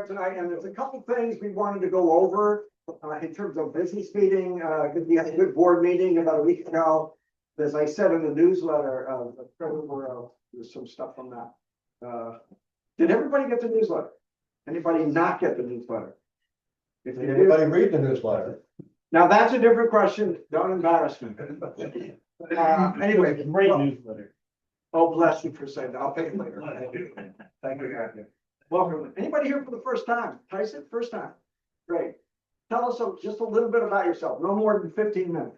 tonight, and there's a couple things we wanted to go over in terms of business meeting, because we had a good board meeting about a week ago. As I said in the newsletter, there's some stuff from that. Did everybody get the newsletter? Anybody not get the newsletter? If you Did did, anybody read the newsletter? now that's a different question. Don't embarrass me. Anyway, Great newsletter. oh, bless you for saying that. I'll pay it later. Thank you, Matthew. Welcome. Anybody here for the first time? Tyson, first time? Great. Tell us just a little bit about yourself. No more than 15 minutes.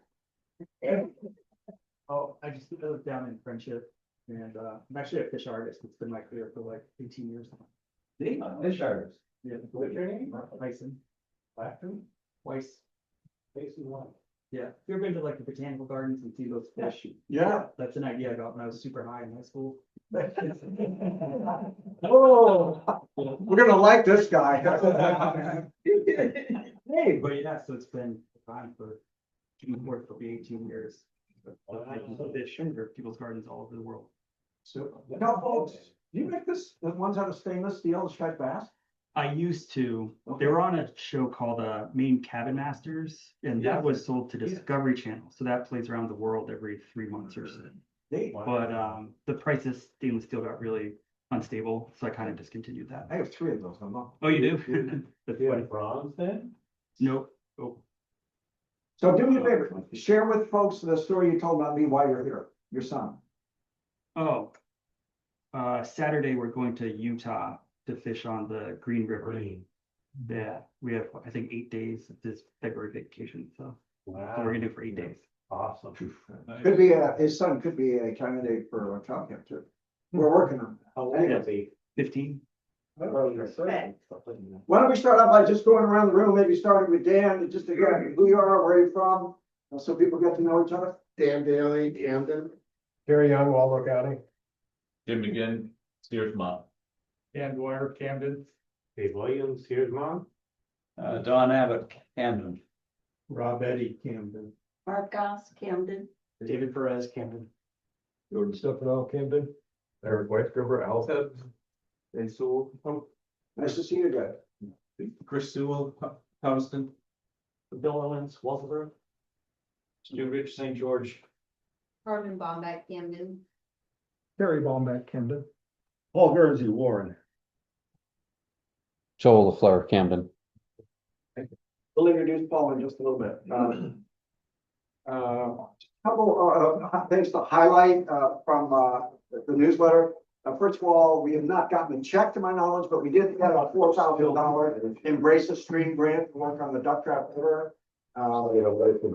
Oh, I just live down in Friendship, and I'm actually a fish artist. It's been my career for like 18 years now. Fish artist. Yeah. What's your name? Tyson. Blackton? Weiss. Jason one. Yeah. You ever been to like the botanical gardens and see those fish? Yeah. That's an idea I got when I was super high in high school. Oh, we're gonna like this guy. Hey, but yeah, so it's been fine for work for 18 years. Fish for people's gardens all over the world. So, now, folks, do you make the ones out of stainless steel, the striped bass? I used to. They were on a show called Maine Cabin Masters, and that was sold to Discovery Channel. So that plays around the world every 3 months or so. But the price of stainless steel got really unstable, so I kind of discontinued that. I have 3 of those. I'm not. Oh, you do? That's Do you funny. have bronze then? Nope. Oh, So do me a favor, share with folks the story you told about me while you're here, your son. oh. Saturday we're going to Utah to fish on the Green River. Yeah, we have I think 8 days of this February vacation, so that's what we're gonna do for 8 days. Awesome. Could be his son could be a candidate for a child camp too. We're working on How old is he? 15. that. Why don't we start out by just going around the room, maybe starting with Dan, just to get who you are, where you're from, so people get to know each other. Dan Daly, Camden. Gary Young, Waldo County. Jim McGinn, Sears Mont. Dan Dwyer, Camden. Dave Williams, here's mom. Don Abbott, Camden. Rob Eddy, Camden. Mark Goss, Camden. David Perez, Camden. Jordan Stefano, Camden. Eric Whitecover, Alfred. And so, Nice to see you guys. Chris Sewell, Houston. Bill Owens, Walterboro. Stu Rich, St. George. Carmen Bomback, Camden. Terry Baumbeck, Camden. Paul Guernsey, Warren. Joel LaFleur, Camden. We'll introduce Paul in just a little bit. Couple things to highlight from the newsletter. First of all, we have not gotten a check to my knowledge, but we did get a $4,000 Embrace the Stream grant to work on the duck trap river.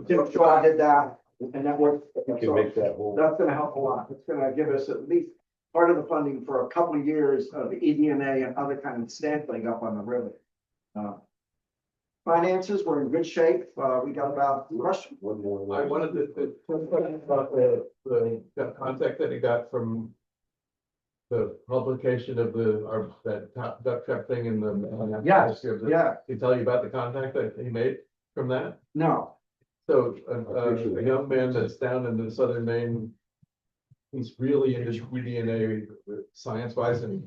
Jim Shaw did that, and that worked. You can make that whole. That's gonna help a lot. It's gonna give us at least part of the funding for a couple of years of EDNA and other kind of sampling up on the river. Finances, we're in good shape. We got about question. One more. I wanted to about the contact that he got from the publication of that top duck trap thing in the. Yes, Did yeah, he tell you about the contact that he made from that? no, So, a young man that's down in the southern Maine. He's really into DNA science wise and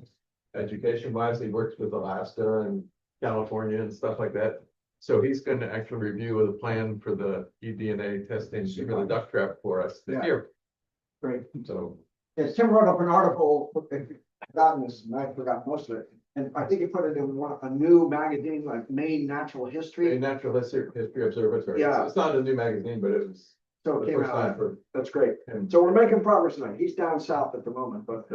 education wise. He works with Alaska and California and stuff like that. So he's going to actually review the plan for the eDNA testing for the duck trap for us this Yeah. year. great. So, Yes, Tim wrote up an article, I've forgotten this, and I forgot most of it. And I think he put it in a new magazine, like Maine Natural the History. Natural History Observatory. Yeah. It's not a new magazine, but it was So the it came first time out, for that's great. him. So we're making progress tonight. He's down south at the moment, but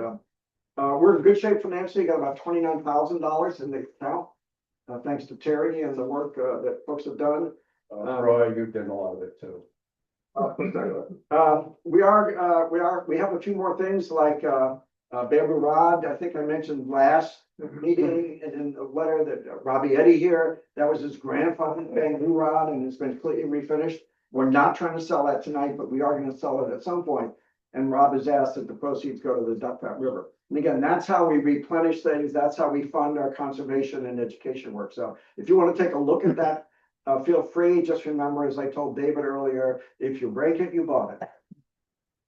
we're in good shape financially. Got about $29,000 in the account. Thanks to Terry and the work that folks have done. Roy, you've done a lot of it too. We have a few more things like bamboo rod. I think I mentioned last meeting and in the letter that Robbie Eddy here, that was his grandfather's bamboo rod and it's been completely refinished. We're not trying to sell that tonight, but we are going to sell it at some point. And Rob has asked that the proceeds go to the Duck Trap River. And again, that's how we replenish things. That's how we fund our conservation and education work. So if you want to take a look at that, feel free. Just remember, as I told David earlier, if you break it, you bought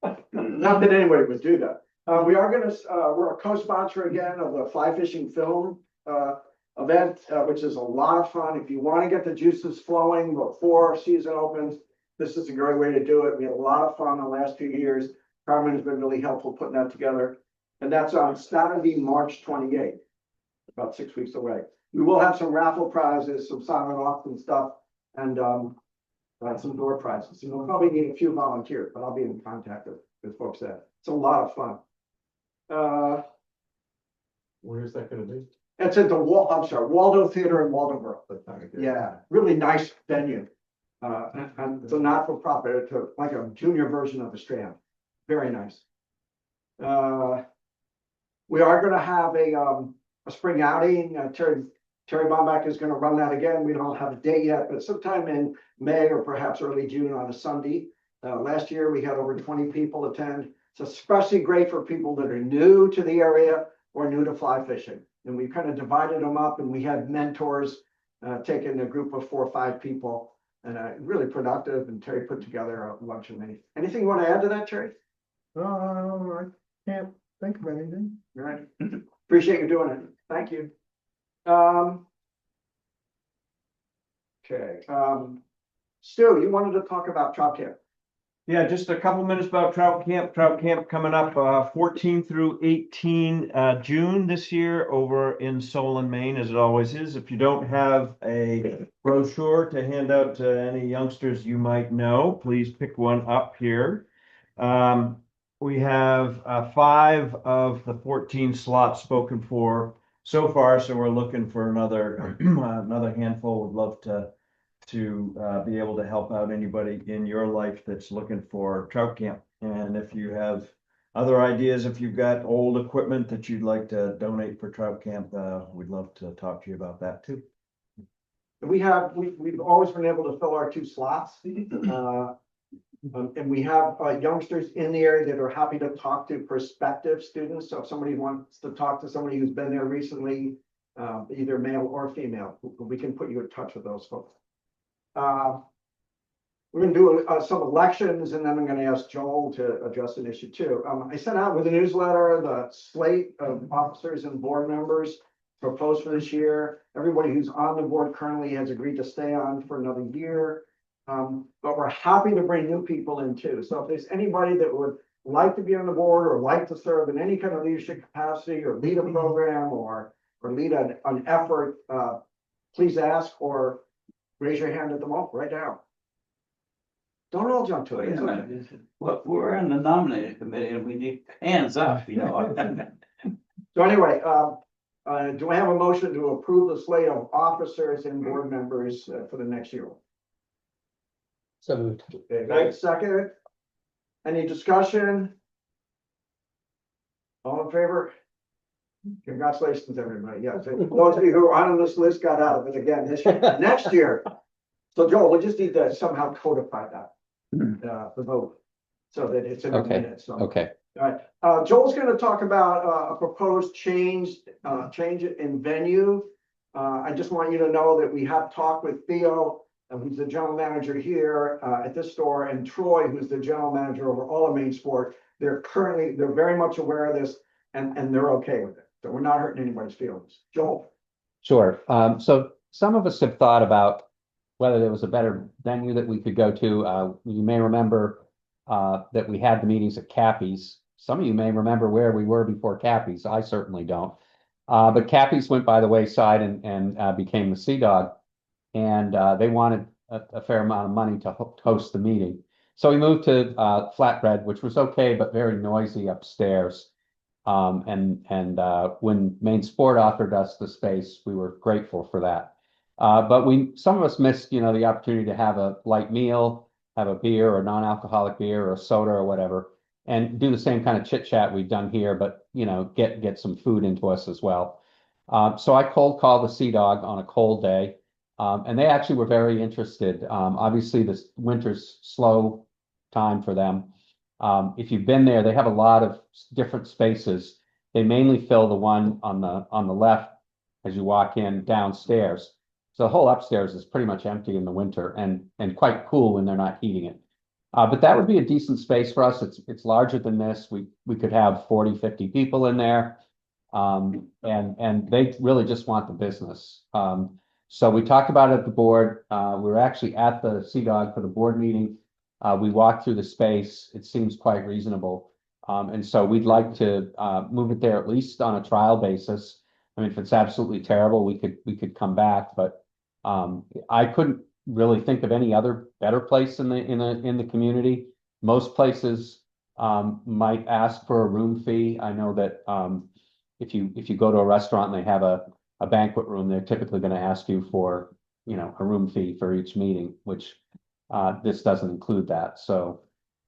it. Not that anybody would do that. We're a co-sponsor again of the fly fishing film event, which is a lot of fun. If you want to get the juices flowing before season opens, this is a great way to do it. We had a lot of fun the last few years. Carmen has been really helpful putting that together. And that's on Saturday, March 28th, about 6 weeks away. We will have some raffle prizes, some silent auction stuff, and some door prizes. And we'll probably need a few volunteers, but I'll be in contact with folks there. It's a lot of fun. Where's that gonna be? It's at the Waldo Theater in Waldoboro. Yeah, really nice venue. And it's a not-for-profit, it's like a junior version of the Strand. Very nice. We are gonna have a spring outing. Terry Bombach is gonna run that again. We don't have a date yet, but sometime in May or perhaps early June on a Sunday. Last year, we had over 20 people attend. It's especially great for people that are new to the area or new to fly fishing. And we kind of divided them up, and we had mentors taking a group of 4 or 5 people, and really productive. And Terry put together a lunch and many. Anything you want to add to that, Terry? I can't think of anything. All right. Appreciate you doing it. Thank you. Okay. Stu, you wanted to talk about trout camp. Yeah, just a couple minutes about trout camp. Trout camp coming up 14 through 18 June this year over in Solon, Maine, as it always is. If you don't have a brochure to hand out to any youngsters you might know, please pick one up here. We have 5 of the 14 slots spoken for so far, so we're looking for another another handful. Would love to be able to help out anybody in your life that's looking for trout camp. And if you have other ideas, if you've got old equipment that you'd like to donate for trout camp, we'd love to talk to you about that too. We've always been able to fill our 2 slots. And we have youngsters in the area that are happy to talk to prospective students. So if somebody wants to talk to somebody who's been there recently, either male or female, we can put you in touch with those folks. We're going to do some elections, and then I'm going to ask Joel to address an issue too. I sent out with a newsletter the slate of officers and board members proposed for this year. Everybody who's on the board currently has agreed to stay on for another year. But we're happy to bring new people in too. So if there's anybody that would like to be on the board or like to serve in any kind of leadership capacity or lead a program or lead an effort, please ask or raise your hand at the moment right now. Don't all jump to it. It's okay. Well, we're in the nominating committee and we need hands up, you know. So anyway, do I have a motion to approve the slate of officers and board members for the next year? So moved. Okay, second. Any discussion? All in favor? Congratulations, everybody. Yes, those of you who are on this list got out of it again this year, next year. So Joel, we just need to somehow codify that, the vote, so that it's in the minutes. So. Okay. All right. Joel's going to talk about a proposed change in venue. I just want you to know that we have talked with Theo, who's the general manager here at this store, and Troy, who's the general manager over all of Main Sport. They're very much aware of this, and they're okay with it. So we're not hurting anybody's feelings. Joel. Sure. So some of us have thought about whether there was a better venue that we could go to. You may remember that we had the meetings at Cappy's. Some of you may remember where we were before Cappy's. I certainly don't. But Cappy's went by the wayside and became the Sea Dog. And they wanted a fair amount of money to host the meeting. So we moved to Flatbread, which was okay, but very noisy upstairs. And when Main Sport offered us the space, we were grateful for that. But some of us missed, the opportunity to have a light meal, have a beer or non-alcoholic beer or a soda or whatever, and do the same kind of chit chat we've done here, but get some food into us as well. So I cold called the Sea Dog on a cold day, and they actually were very interested. Obviously, this winter's slow time for them. If you've been there, they have a lot of different spaces. They mainly fill the one on the left as you walk in downstairs. So the whole upstairs is pretty much empty in the winter and quite cool when they're not heating it. But that would be a decent space for us. It's larger than this. We could have 40, 50 people in there. And they really just want the business. So we talked about it at the board. We were actually at the CDOG for the board meeting. We walked through the space. It seems quite reasonable. And so we'd like to move it there at least on a trial basis. I mean, if it's absolutely terrible, we could come back, but I couldn't really think of any other better place in the community. Most places might ask for a room fee. I know that if you go to a restaurant and they have a banquet room, they're typically going to ask you for, a room fee for each meeting, which this doesn't include that. So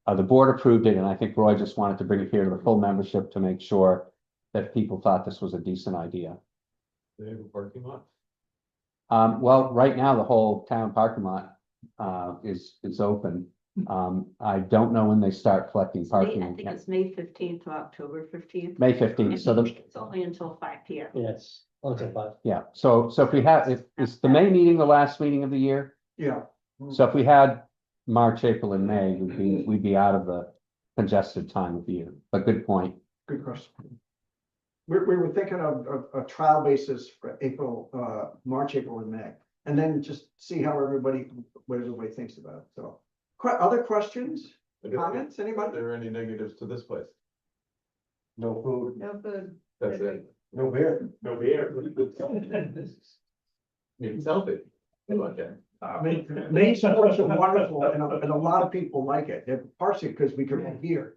the board approved it, and I think Roy just wanted to bring it here to the full membership to make sure that people thought this was a decent idea. They have a parking lot. Well, right now, the whole town parking lot is open. I don't know when they start collecting parking. I think it's May 15th to October 15th. May 15th, so It's only until 5 p.m. Yes. Okay, fine. yeah, so if we have, is the May meeting the last meeting of the year? Yeah. So if we had March, April, and May, we'd be out of the congested time of year, but good point. Good question. We were thinking of a trial basis for April, March, April, and May, and then just see how what everybody thinks about it. So, other questions, comments, Are anybody? there any negatives to this place? No food, No food. That's it. no beer. No beer. Maybe selfie. I like that. I mean, Maine sports are wonderful, and a lot of people like it, and partially because we can here.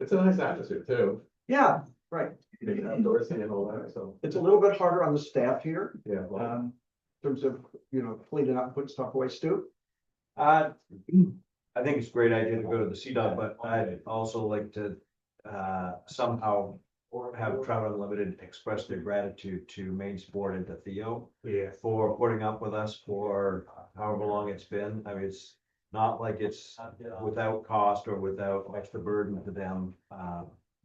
It's a nice atmosphere too. Yeah, right. It's outdoorsy and all that, so, It's a little bit harder on the staff here, yeah. Well, in terms of, cleaning up, putting stuff away. Stu? I think it's a great idea to go to the CDOT, but I'd also like to somehow have Trout Unlimited express their gratitude to Main Sport and to Theo for putting up with us for however long it's been. I mean, it's not like it's without cost or without extra burden to them.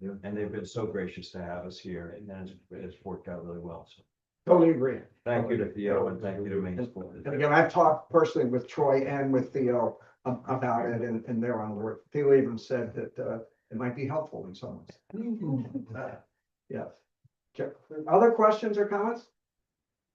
And they've been so gracious to have us here, and it's worked out really well. So Totally agree. thank you to Theo and thank you to Main Sport. And again, I've talked personally with Troy and with Theo about it, and they're on board. Theo even said that it might be helpful in some ways. Yeah. Okay. Other questions or comments?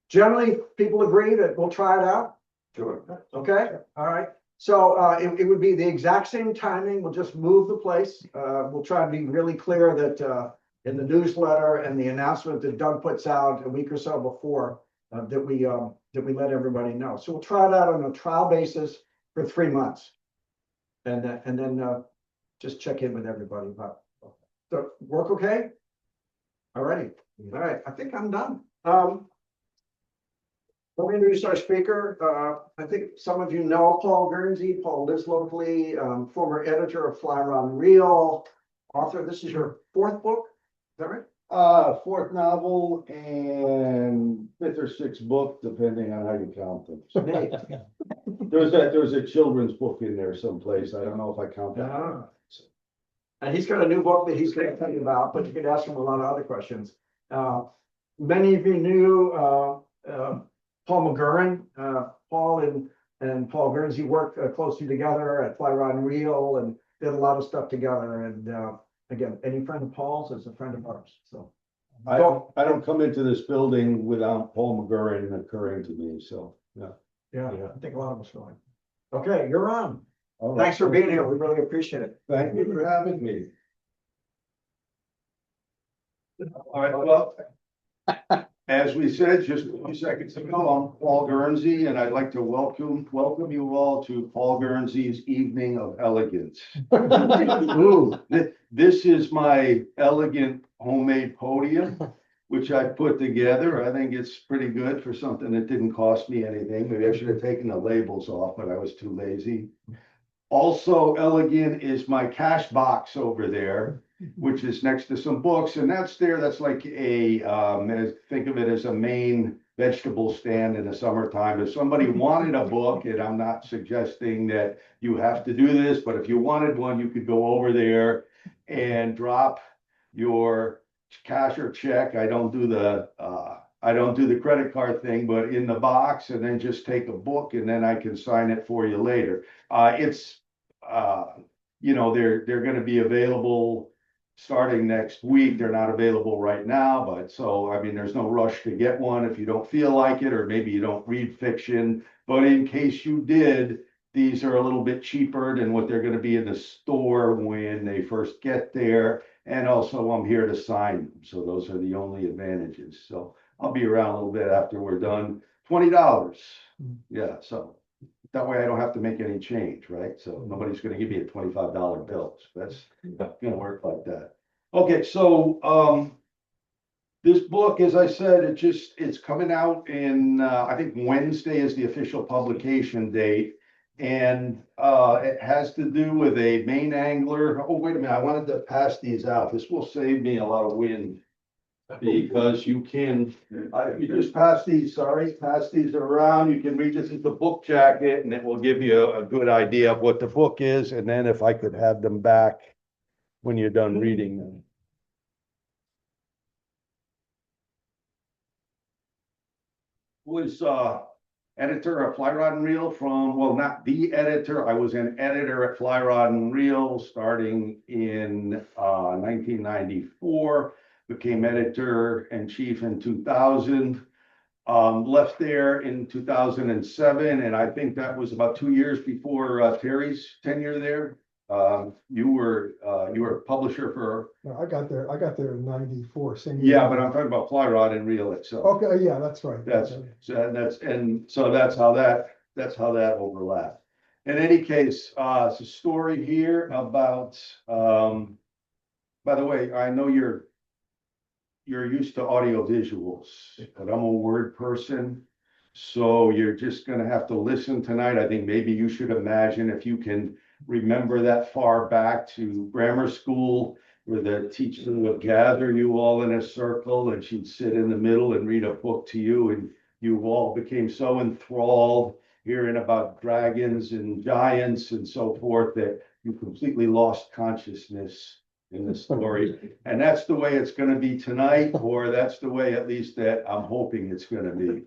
Generally, people agree that we'll try it out? Sure. Okay, all right. So it would be the exact same timing. We'll just move the place. We'll try to be really clear that in the newsletter and the announcement that Doug puts out a week or so before that we let everybody know. So we'll try it out on a trial basis for 3 months. And then just check in with everybody about. So work okay? All righty. All right, I think I'm done. Let me introduce our speaker. I think some of you know Paul Guernsey. Paul lives locally, former editor of Fly Rod Reel, author. This is your 4th book, is that right? 4th novel and 5th or 6th book, depending on how you count them. Nate. There's a children's book in there someplace. I don't know if I count that. Ah. And he's got a new book that he's going to tell you about, but you could ask him a lot of other questions. Many of you knew Paul McGurran. Paul and Paul Guernsey worked closely together at Fly Rod and Reel and did a lot of stuff together. And again, any friend of Paul's is a friend of ours. So I don't come into this building without Paul McGurran occurring to me, so, yeah. yeah, I think a lot of us know him. Okay, you're on. All right. Thanks for being here. We really appreciate it. Thank you for having me. All right, well, as we said just a few seconds ago, I'm Paul Guernsey, and I'd like to welcome you all to Paul Guernsey's Evening of Elegance. Ooh, this is my elegant homemade podium, which I put together. I think it's pretty good for something that didn't cost me anything. Maybe I should have taken the labels off, but I was too lazy. Also elegant is my cash box over there, which is next to some books, and that's like a think of it as a main vegetable stand in the summertime. If somebody wanted a book, and I'm not suggesting that you have to do this, but if you wanted one, you could go over there and drop your cash or check. I don't do the credit card thing, but in the box, and then just take a book, and then I can sign it for you later. They're going to be available starting next week. They're not available right now, but so, I mean, there's no rush to get one if you don't feel like it, or maybe you don't read fiction. But in case you did, these are a little bit cheaper than what they're gonna be in the store when they first get there. And also, I'm here to sign them, so those are the only advantages. So I'll be around a little bit after we're done. $20. Yeah, so that way I don't have to make any change, right? So nobody's gonna give me a $25 bill. So that's not gonna work like that. Okay, so, this book, as I said, it's coming out in, I think Wednesday is the official publication date. And, it has to do with a Maine angler. Oh, wait a minute, I wanted to pass these out. This will save me a lot of wind. Because you can, if you just pass these around, you can read, this is the book jacket, and it will give you a good idea of what the book is, and then if I could have them back when you're done reading them. Was, editor of Fly Rod and Reel from, well, not the editor, I was an editor at Fly Rod and Reel starting in, 1994. Became editor-in-chief in 2000. Left there in 2007, and I think that was about 2 years before Terry's tenure there. You were publisher for, No, I got there in 94, same year. yeah, but I'm talking about Fly Rod and Reel itself. Okay, yeah, that's right. So that's how that overlapped. In any case, it's a story here about, by the way, I know you're used to audio visuals, but I'm a word person. So you're just gonna have to listen tonight. I think maybe you should imagine, if you can remember that far back to grammar school, where the teacher would gather you all in a circle and she'd sit in the middle and read a book to you, and you all became so enthralled hearing about dragons and giants and so forth that you completely lost consciousness in the story. And that's the way it's gonna be tonight, or that's the way at least that I'm hoping it's gonna be.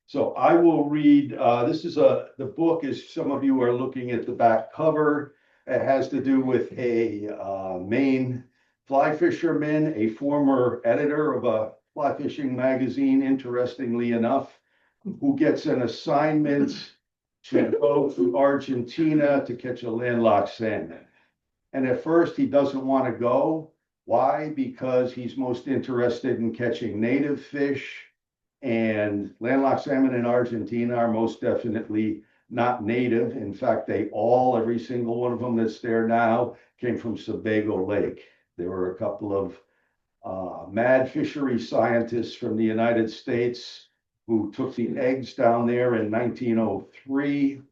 So I will read, the book, as some of you are looking at the back cover. It has to do with a Maine fly fisherman, a former editor of a fly fishing magazine, interestingly enough, who gets an assignment to go to Argentina to catch a landlocked salmon. And at first he doesn't want to go. Why? Because he's most interested in catching native fish, and landlocked salmon in Argentina are most definitely not native. In fact, every single one of them that's there now came from Sebago Lake. There were a couple of mad fishery scientists from the United States who took the eggs down there in 1903.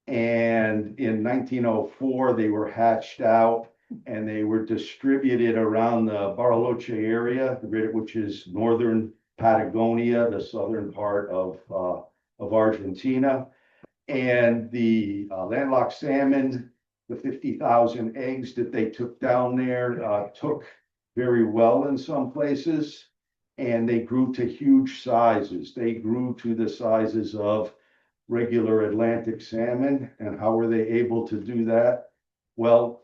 And in 1904, they were hatched out and they were distributed around the Bariloche area, which is northern Patagonia, the southern part of Argentina. And the landlocked salmon, the 50,000 eggs that they took down there, took very well in some places. And they grew to huge sizes. They grew to the sizes of regular Atlantic salmon. And how were they able to do that? Well,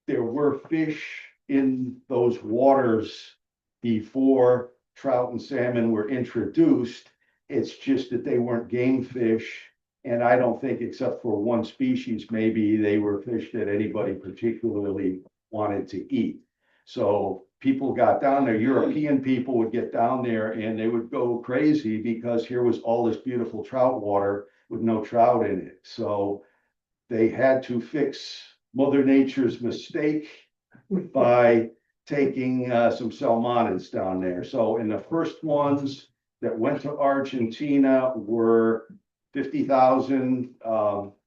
there were fish in those waters before trout and salmon were introduced. It's just that they weren't game fish. And I don't think, except for one species, maybe they were fish that anybody particularly wanted to eat. So people got down there, European people would get down there and they would go crazy because here was all this beautiful trout water with no trout in it. So they had to fix Mother Nature's mistake by taking some salmonids down there. So in the first ones that went to Argentina were 50,000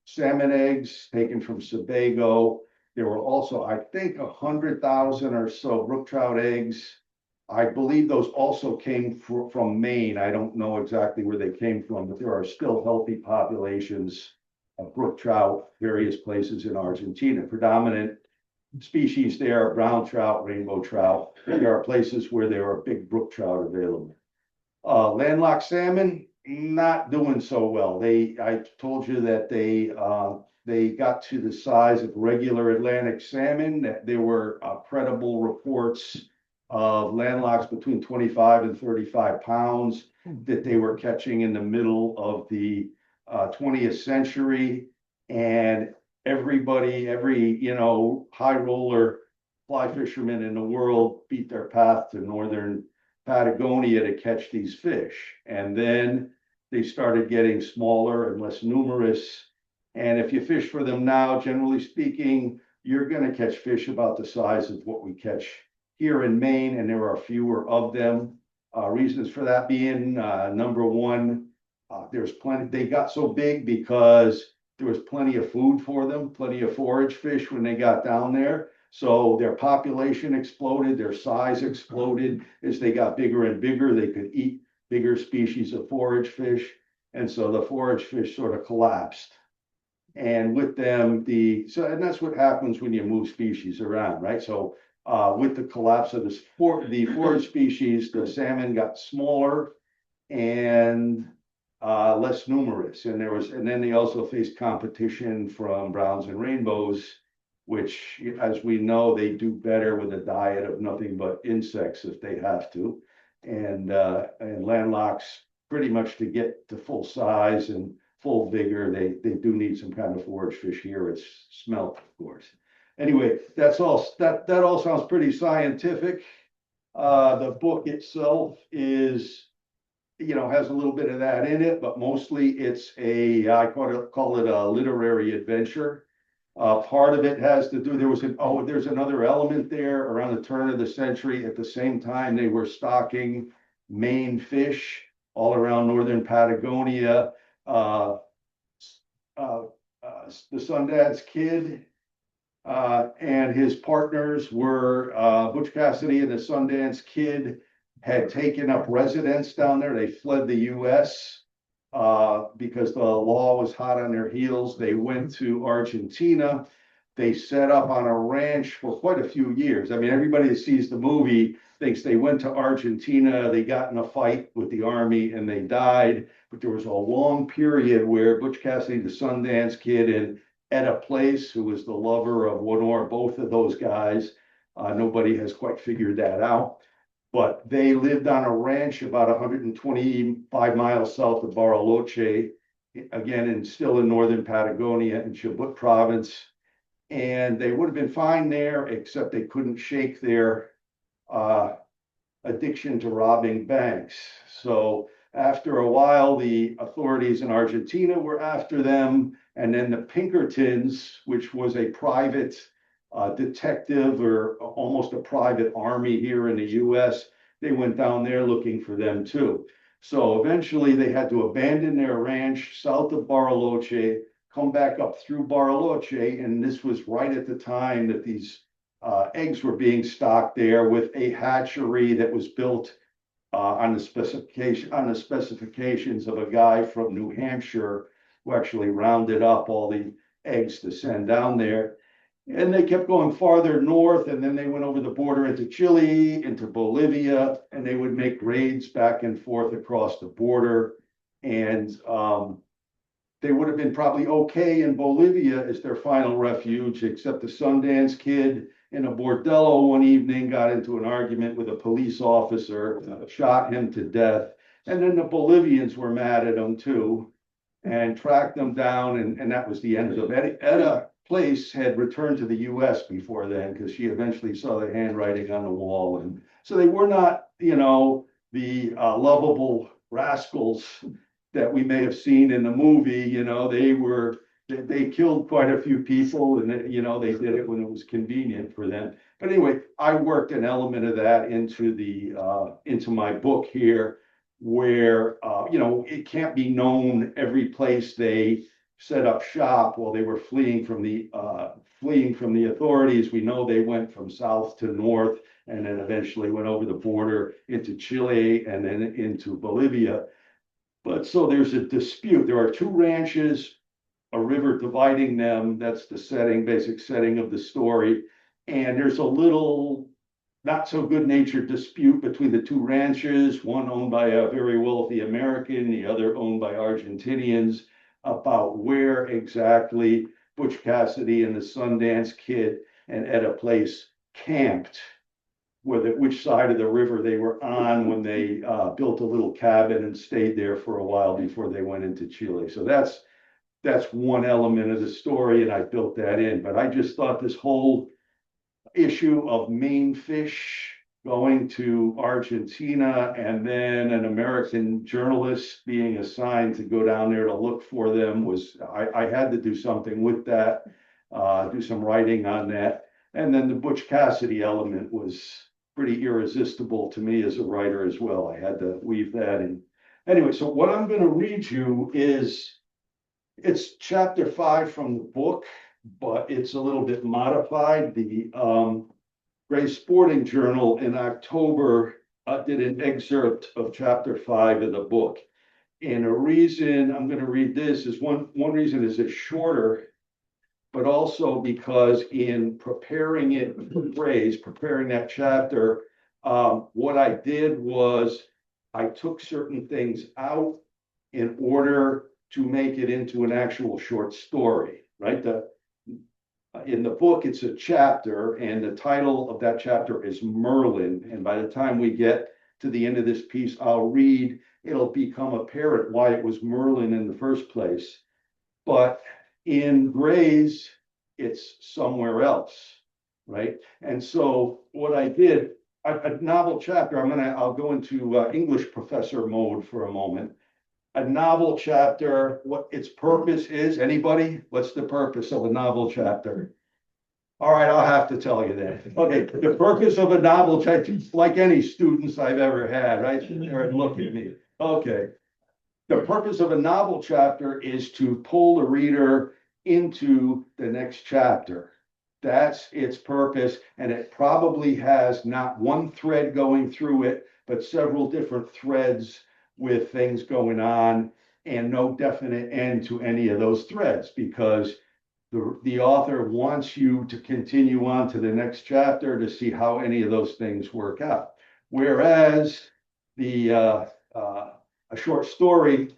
salmon eggs taken from Sebago. There were also, I think, 100,000 or so brook trout eggs. I believe those also came from Maine. I don't know exactly where they came from, but there are still healthy populations of brook trout, various places in Argentina. Predominant species there are brown trout, rainbow trout. There are places where there are big brook trout available. Landlocked salmon, not doing so well. I told you that they they got to the size of regular Atlantic salmon, that there were credible reports of landlocks between 25 and 35 pounds that they were catching in the middle of the 20th century. And everybody, every, high roller fly fishermen in the world beat their path to northern Patagonia to catch these fish. And then they started getting smaller and less numerous. And if you fish for them now, generally speaking, you're going to catch fish about the size of what we catch here in Maine, and there are fewer of them. Reasons for that being, number one, there's plenty, they got so big because there was plenty of food for them, plenty of forage fish when they got down there. So their population exploded, their size exploded. As they got bigger and bigger, they could eat bigger species of forage fish. And so the forage fish sort of collapsed. And with them, and that's what happens when you move species around, right? So with the collapse of the forage species, the salmon got smaller and less numerous. And then they also faced competition from browns and rainbows, which, as we know, they do better with a diet of nothing but insects if they have to. And landlocks, pretty much to get to full size and full vigor, they do need some kind of forage fish here. It's smelt, of course. Anyway, that all sounds pretty scientific. The book itself is, has a little bit of that in it, but mostly it's I call it a literary adventure. Part of it has to do, there's another element there around the turn of the century. At the same time, they were stocking Maine fish all around northern Patagonia. The Sundance Kid and his partners were Butch Cassidy and the Sundance Kid had taken up residence down there. They fled the US because the law was hot on their heels. They went to Argentina. They set up on a ranch for quite a few years. I mean, everybody that sees the movie thinks they went to Argentina, they got in a fight with the army and they died. But there was a long period where Butch Cassidy, the Sundance Kid, and Etta Place, who was the lover of one or both of those guys, nobody has quite figured that out. But they lived on a ranch about 125 miles south of Bariloche, again, and still in northern Patagonia in Chubut province. And they would have been fine there, except they couldn't shake their addiction to robbing banks. So after a while, the authorities in Argentina were after them. And then the Pinkertons, which was a private detective or almost a private army here in the US, they went down there looking for them too. So eventually they had to abandon their ranch south of Bariloche, come back up through Bariloche, and this was right at the time that these eggs were being stocked there, with a hatchery that was built on the specifications of a guy from New Hampshire who actually rounded up all the eggs to send down there. And they kept going farther north, and then they went over the border into Chile, into Bolivia, and they would make raids back and forth across the border. And they would have been probably okay in Bolivia as their final refuge, except the Sundance Kid in a bordello one evening got into an argument with a police officer, shot him to death. And then the Bolivians were mad at him too and tracked them down, and that was the end of it. Etta Place had returned to the US before then because she eventually saw the handwriting on the wall. And so they were not, the lovable rascals that we may have seen in the movie. They killed quite a few people, and they did it when it was convenient for them. But anyway, I worked an element of that into my book here, where it can't be known every place they set up shop while they were fleeing from the authorities. We know they went from south to north, and then eventually went over the border into Chile and then into Bolivia. But so there's a dispute. There are two ranches, a river dividing them. That's the basic setting of the story. And there's a little not so good natured dispute between the two ranches, one owned by a very wealthy American, the other owned by Argentinians, about where exactly Butch Cassidy and the Sundance Kid and Etta Place camped, which side of the river they were on when they built a little cabin and stayed there for a while before they went into Chile. So that's one element of the story, and I built that in. But I just thought this whole issue of Maine fish going to Argentina and then an American journalist being assigned to go down there to look for them was, I had to do something with that, do some writing on that. And then the Butch Cassidy element was pretty irresistible to me as a writer as well. I had to weave that in. Anyway, so what I'm going to read you it's chapter 5 from the book, but it's a little bit modified. The Gray Sporting Journal in October did an excerpt of chapter 5 of the book. And a reason I'm going to read this is one reason is it's shorter, but also because in preparing it for Gray's, preparing that chapter, what I did was I took certain things out in order to make it into an actual short story, right? In the book, it's a chapter, and the title of that chapter is Merlin. And by the time we get to the end of this piece, it'll become apparent why it was Merlin in the first place. But in Gray's, it's somewhere else, right? And so what I did, a novel chapter, I'll go into English professor mode for a moment. A novel chapter, what its purpose is, anybody? What's the purpose of a novel chapter? All right, I'll have to tell you that. Okay, the purpose of a novel chapter, like any students I've ever had, right? Sit there and look at me. Okay. The purpose of a novel chapter is to pull the reader into the next chapter. That's its purpose, and it probably has not one thread going through it, but several different threads with things going on, and no definite end to any of those threads, because the author wants you to continue on to the next chapter to see how any of those things work out. Whereas a short story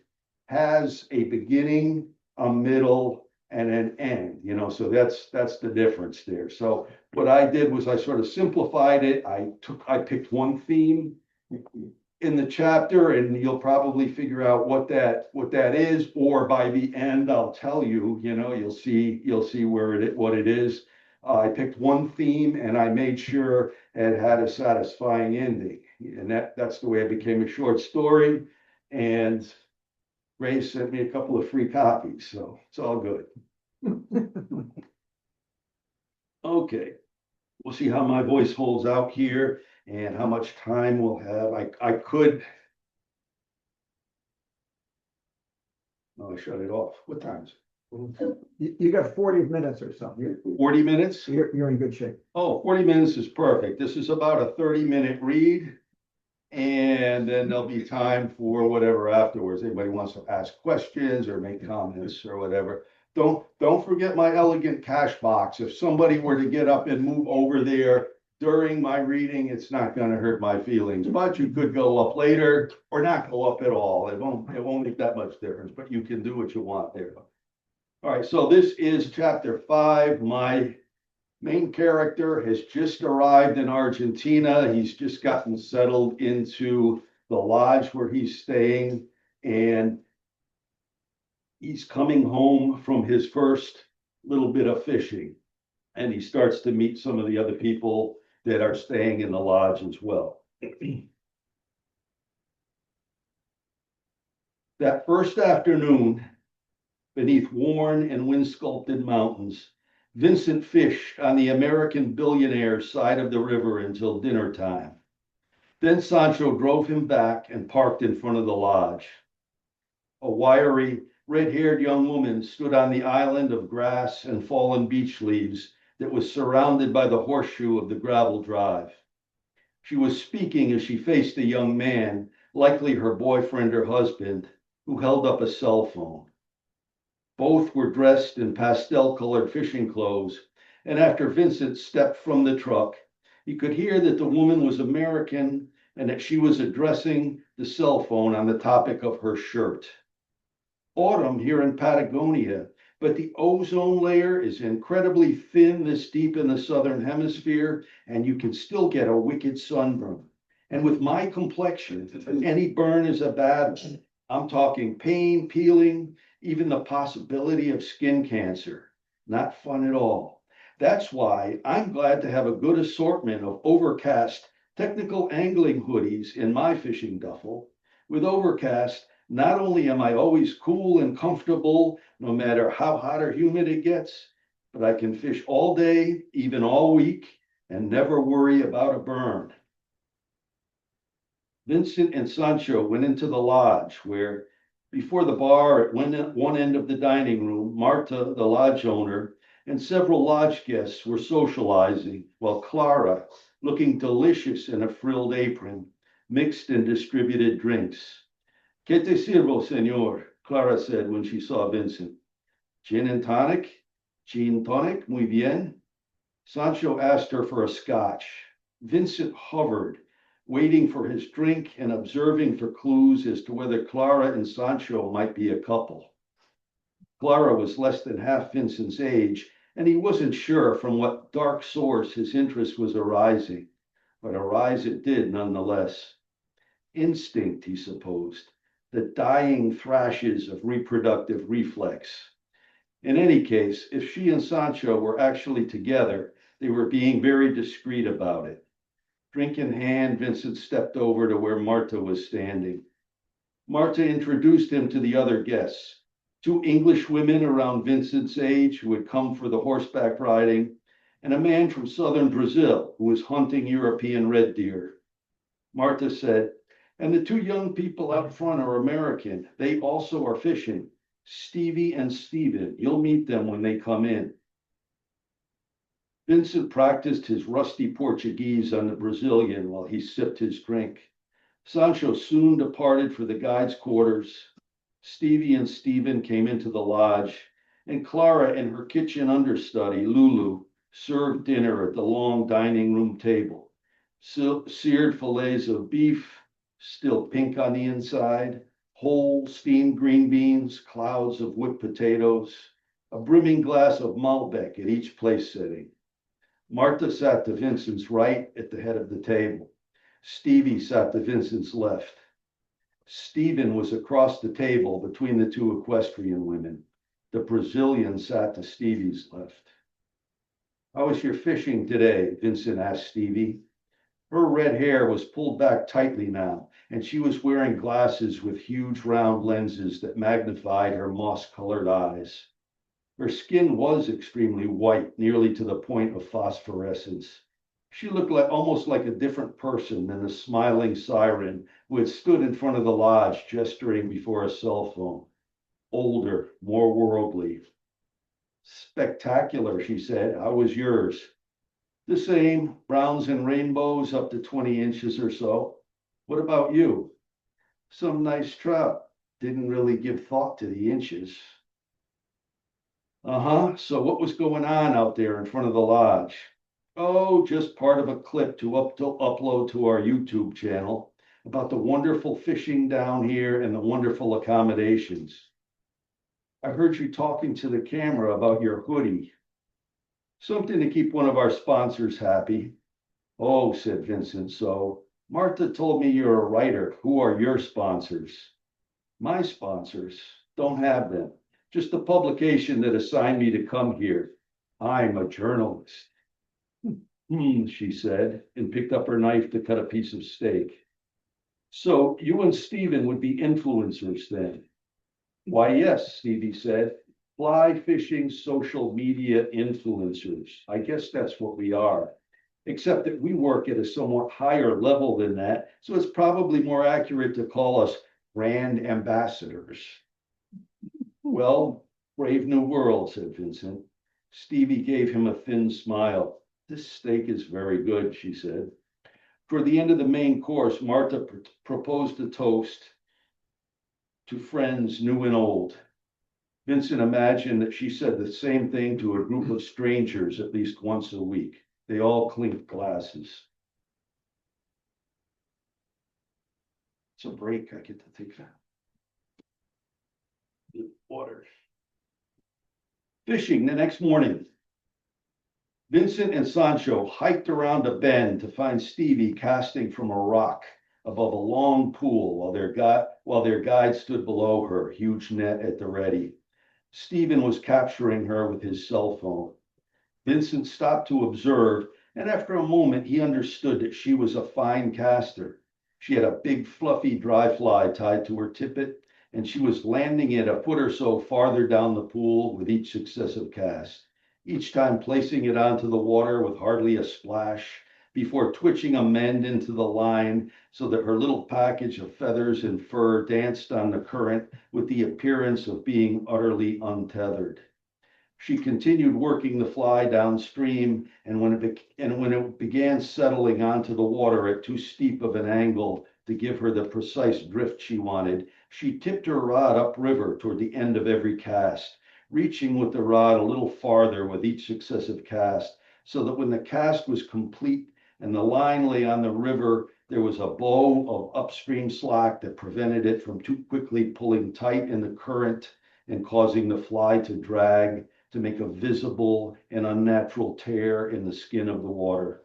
has a beginning, a middle, and an end, so that's the difference there. So what I did was I sort of simplified it. I picked one theme in the chapter, and you'll probably figure out what that is, or by the end I'll tell you, you'll see what it is. I picked one theme and I made sure it had a satisfying ending, and that's the way it became a short story. And Ray sent me a couple of free copies, so it's all good. Okay, we'll see how my voice holds out here and how much time we'll have. I could. No, I shut it off. What time is it? You got 40 minutes or something. 40 minutes? You're in good shape. Oh, 40 minutes is perfect. This is about a 30-minute read. And then there'll be time for whatever afterwards. Anybody wants to ask questions or make comments or whatever. Don't forget my elegant cash box. If somebody were to get up and move over there during my reading, it's not going to hurt my feelings, but you could go up later or not go up at all. It won't make that much difference, but you can do what you want there. All right, so this is chapter 5. My main character has just arrived in Argentina. He's just gotten settled into the lodge where he's staying, and he's coming home from his first little bit of fishing, and he starts to meet some of the other people that are staying in the lodge as well. That first afternoon, beneath worn and wind-sculpted mountains, Vincent fished on the American billionaire's side of the river until dinner time. Then Sancho drove him back and parked in front of the lodge. A wiry, red-haired young woman stood on the island of grass and fallen beech leaves that was surrounded by the horseshoe of the gravel drive. She was speaking as she faced a young man, likely her boyfriend or husband, who held up a cell phone. Both were dressed in pastel-colored fishing clothes, and after Vincent stepped from the truck, he could hear that the woman was American and that she was addressing the cell phone on the topic of her shirt. Autumn here in Patagonia but the ozone layer is incredibly thin this deep in the southern hemisphere, and you can still get a wicked sunburn. And with my complexion, any burn is a bad one. I'm talking pain, peeling, even the possibility of skin cancer. Not fun at all. That's why I'm glad to have a good assortment of Overcast technical angling hoodies in my fishing duffel. With Overcast, not only am I always cool and comfortable, no matter how hot or humid it gets, but I can fish all day, even all week, and never worry about a burn. Vincent and Sancho went into the lodge where, before the bar at one end of the dining room, Marta, the lodge owner, and several lodge guests were socializing, while Clara, looking delicious in a frilled apron, mixed and distributed drinks. "Que te sirvo, señor?" Clara said when she saw Vincent. "Gin and tonic? Gin tonic, muy bien." Sancho asked her for a scotch. Vincent hovered, waiting for his drink and observing for clues as to whether Clara and Sancho might be a couple. Clara was less than half Vincent's age, and he wasn't sure from what dark source his interest was arising, but arise it did nonetheless. Instinct, he supposed, the dying thrashes of reproductive reflex. In any case, if she and Sancho were actually together, they were being very discreet about it. Drink in hand, Vincent stepped over to where Marta was standing. Marta introduced him to the other guests, two English women around Vincent's age who had come for the horseback riding, and a man from southern Brazil who was hunting European red deer. Marta said, "And the two young people out front are American. They also are fishing. Stevie and Steven. You'll meet them when they come in." Vincent practiced his rusty Portuguese on the Brazilian while he sipped his drink. Sancho soon departed for the guide's quarters. Stevie and Steven came into the lodge, and Clara and her kitchen understudy, Lulu, served dinner at the long dining room table. Seared fillets of beef, still pink on the inside, whole steamed green beans, clouds of whipped potatoes, a brimming glass of Malbec at each place setting. Marta sat to Vincent's right at the head of the table. Stevie sat to Vincent's left. Stephen was across the table between the two equestrian women. The Brazilian sat to Stevie's left. "How was your fishing today?" Vincent asked Stevie. Her red hair was pulled back tightly now, and she was wearing glasses with huge round lenses that magnified her moss-colored eyes. Her skin was extremely white, nearly to the point of phosphorescence. She looked almost like a different person than the smiling siren who had stood in front of the lodge gesturing before a cell phone. Older, more worldly. "Spectacular," she said. "How was yours?" "The same, browns and rainbows up to 20 inches or so. What about you?" "Some nice trout. Didn't really give thought to the inches." "Uh-huh. So what was going on out there in front of the lodge?" "Oh, just part of a clip to upload to our YouTube channel about the wonderful fishing down here and the wonderful accommodations." "I heard you talking to the camera about your hoodie." "Something to keep one of our sponsors happy." "Oh," said Vincent, "so Marta told me you're a writer. Who are your sponsors?" "My sponsors? Don't have them. Just the publication that assigned me to come here. I'm a journalist." She said, and picked up her knife to cut a piece of steak. "So you and Stephen would be influencers then?" "Why, yes," Stevie said. "Fly fishing social media influencers. I guess that's what we are. Except that we work at a somewhat higher level than that, so it's probably more accurate to call us brand ambassadors." "Well, brave new world," said Vincent. Stevie gave him a thin smile. "This steak is very good," she said. For the end of the main course, Marta proposed a toast to friends new and old. Vincent imagined that she said the same thing to a group of strangers at least once a week. They all clinked glasses. It's a break. I get to take that. Water. Fishing the next morning. Vincent and Sancho hiked around a bend to find Stevie casting from a rock above a long pool while their guide stood below her, huge net at the ready. Stephen was capturing her with his cell phone. Vincent stopped to observe, and after a moment he understood that she was a fine caster. She had a big fluffy dry fly tied to her tippet, and she was landing it a foot or so farther down the pool with each successive cast, each time placing it onto the water with hardly a splash, before twitching a mend into the line so that her little package of feathers and fur danced on the current with the appearance of being utterly untethered. She continued working the fly downstream, and when it began settling onto the water at too steep of an angle to give her the precise drift she wanted, she tipped her rod upriver toward the end of every cast, reaching with the rod a little farther with each successive cast, so that when the cast was complete and the line lay on the river, there was a bow of upstream slack that prevented it from too quickly pulling tight in the current and causing the fly to drag, to make a visible and unnatural tear in the skin of the water.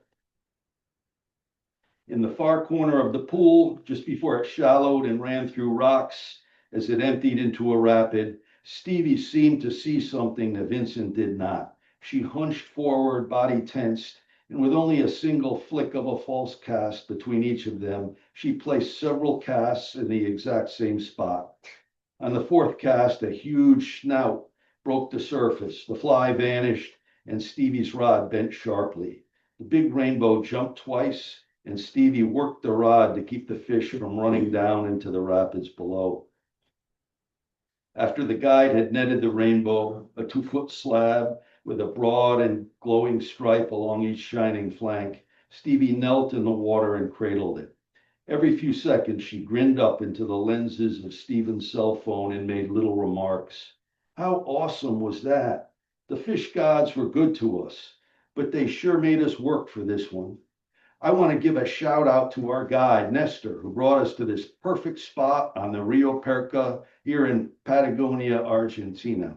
In the far corner of the pool, just before it shallowed and ran through rocks as it emptied into a rapid, Stevie seemed to see something that Vincent did not. She hunched forward, body tensed, and with only a single flick of a false cast between each of them, she placed several casts in the exact same spot. On the fourth cast, a huge snout broke the surface, the fly vanished, and Stevie's rod bent sharply. The big rainbow jumped twice, and Stevie worked the rod to keep the fish from running down into the rapids below. After the guide had netted the rainbow, a 2-foot slab with a broad and glowing stripe along each shining flank, Stevie knelt in the water and cradled it. Every few seconds, she grinned up into the lenses of Stephen's cell phone and made little remarks. How awesome was that? The fish gods were good to us, but they sure made us work for this one. I want to give a shout out to our guide, Nestor, who brought us to this perfect spot on the Rio Perca here in Patagonia, Argentina.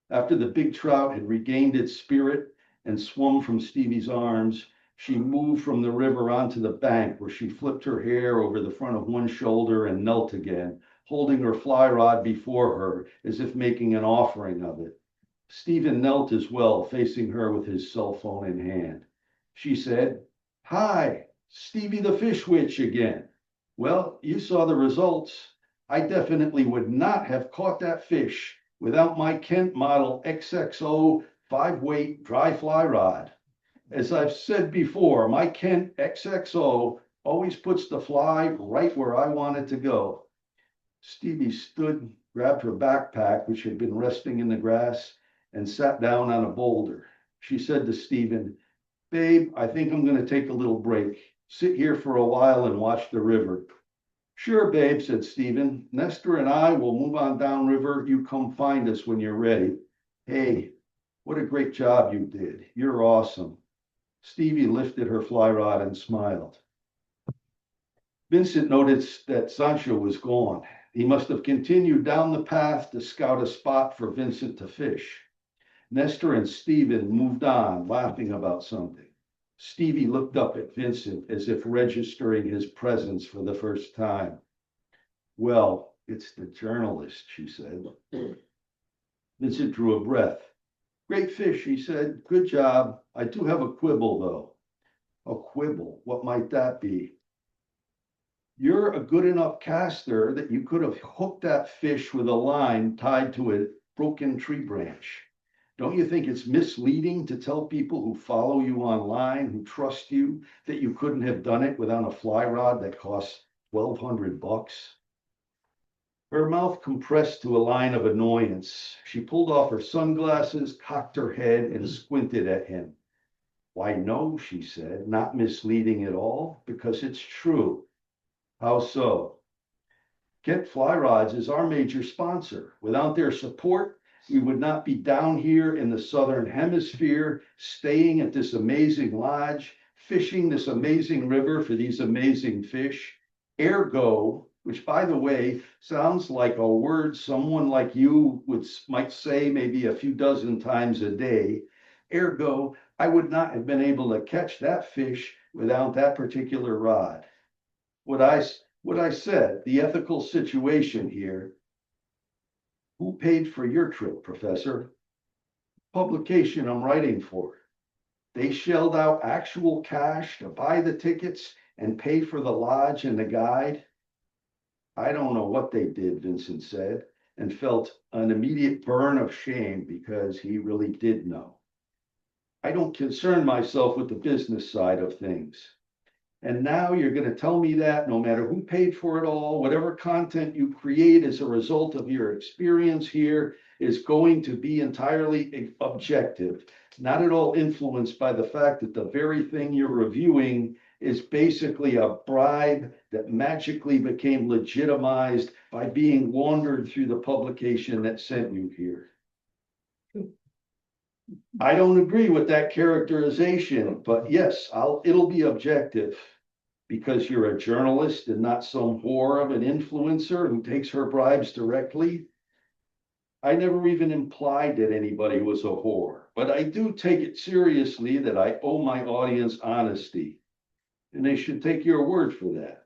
After the big trout had regained its spirit and swum from Stevie's arms, she moved from the river onto the bank, where she flipped her hair over the front of one shoulder and knelt again, holding her fly rod before her as if making an offering of it. Stephen knelt as well, facing her with his cell phone in hand. She said, "Hi, Stevie the Fish Witch again. Well, you saw the results. I definitely would not have caught that fish without my Kent model XXO 5-weight dry fly rod. As I've said before, my Kent XXO always puts the fly right where I want it to go." Stevie stood, grabbed her backpack, which had been resting in the grass, and sat down on a boulder. She said to Stephen, "Babe, I think I'm going to take a little break. Sit here for a while and watch the river." "Sure, babe," said Stephen. "Nestor and I will move on downriver. You come find us when you're ready." "Hey, what a great job you did. You're awesome." Stevie lifted her fly rod and smiled. Vincent noticed that Sancho was gone. He must have continued down the path to scout a spot for Vincent to fish. Nestor and Stephen moved on, laughing about something. Stevie looked up at Vincent as if registering his presence for the first time. "Well, it's the journalist," she said. Vincent drew a breath. "Great fish," he said. "Good job. I do have a quibble, though." "A quibble? What might that be?" "You're a good enough caster that you could have hooked that fish with a line tied to a broken tree branch. Don't you think it's misleading to tell people who follow you online, who trust you, that you couldn't have done it without a fly rod that costs $1,200? Her mouth compressed to a line of annoyance. She pulled off her sunglasses, cocked her head, and squinted at him. "Why, no," she said, "not misleading at all, because it's true." "How so?" "Kent Fly Rods is our major sponsor. Without their support, we would not be down here in the Southern Hemisphere, staying at this amazing lodge, fishing this amazing river for these amazing fish. Ergo, which by the way, sounds like a word someone like you might say maybe a few dozen times a day. Ergo, I would not have been able to catch that fish without that particular rod. What I said, the ethical situation here. Who paid for your trip, Professor? Publication I'm writing for. They shelled out actual cash to buy the tickets and pay for the lodge and the guide. I don't know what they did, Vincent said, and felt an immediate burn of shame because he really did know. I don't concern myself with the business side of things. And now you're going to tell me that no matter who paid for it all, whatever content you create as a result of your experience here is going to be entirely objective, not at all influenced by the fact that the very thing you're reviewing is basically a bribe that magically became legitimized by being laundered through the publication that sent you here. I don't agree with that characterization, but yes, it'll be objective because you're a journalist and not some whore of an influencer who takes her bribes directly. I never even implied that anybody was a whore, but I do take it seriously that I owe my audience honesty, and they should take your word for that.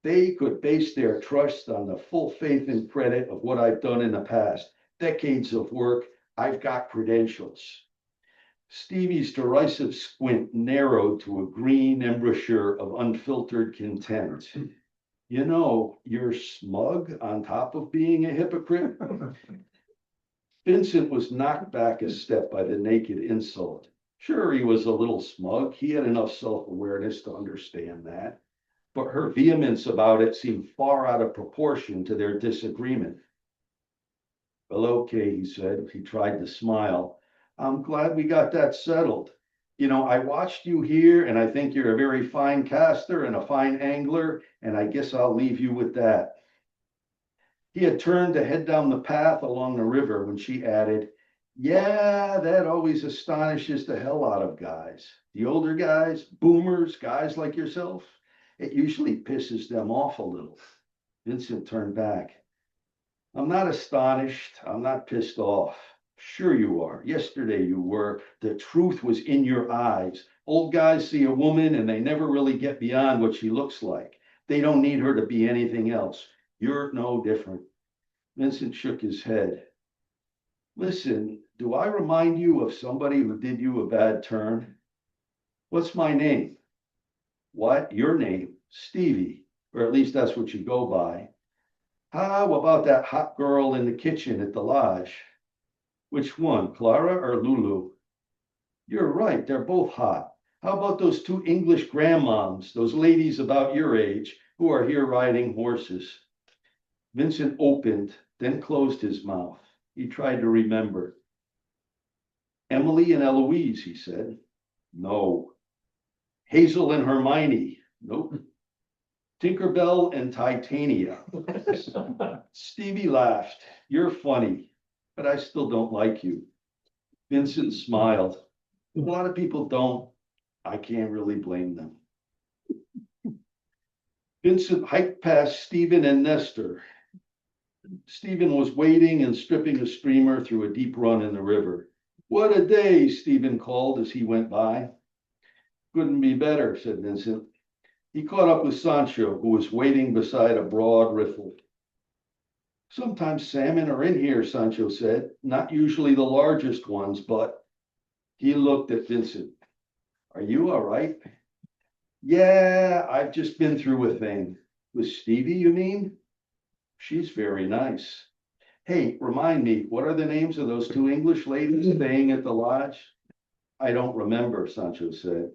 They could base their trust on the full faith and credit of what I've done in the past. Decades of work, I've got credentials. Stevie's derisive squint narrowed to a green embouchure of unfiltered contempt. You know, you're smug on top of being a hypocrite. Vincent was knocked back a step by the naked insult. Sure, he was a little smug. He had enough self-awareness to understand that. But her vehemence about it seemed far out of proportion to their disagreement. Well, okay, he said. He tried to smile. I'm glad we got that settled. You know, I watched you here and I think you're a very fine caster and a fine angler, and I guess I'll leave you with that. He had turned to head down the path along the river when she added, yeah, that always astonishes the hell out of guys. The older guys, boomers, guys like yourself, it usually pisses them off a little. Vincent turned back. I'm not astonished. I'm not pissed off. Sure you are. Yesterday you were. The truth was in your eyes. Old guys see a woman and they never really get beyond what she looks like. They don't need her to be anything else. You're no different. Vincent shook his head. Listen, do I remind you of somebody who did you a bad turn? What's my name? What? Your name? Stevie. Or at least that's what you go by. How about that hot girl in the kitchen at the lodge? Which one, Clara or Lulu? You're right, they're both hot. How about those two English grandmoms, those ladies about your age, who are here riding horses? Vincent opened, then closed his mouth. He tried to remember. Emily and Eloise, he said. No. Hazel and Hermione. Nope. Tinkerbell and Titania. Stevie laughed. You're funny, but I still don't like you. Vincent smiled. A lot of people don't. I can't really blame them. Vincent hiked past Stephen and Nestor. Stephen was wading and stripping a streamer through a deep run in the river. What a day, Stephen called as he went by. Couldn't be better, said Vincent. He caught up with Sancho, who was waiting beside a broad riffle. Sometimes salmon are in here, Sancho said. Not usually the largest ones, but he looked at Vincent. Are you all right? Yeah, I've just been through a thing. With Stevie, you mean? She's very nice. Hey, remind me, what are the names of those two English ladies staying at the lodge? I don't remember, Sancho said.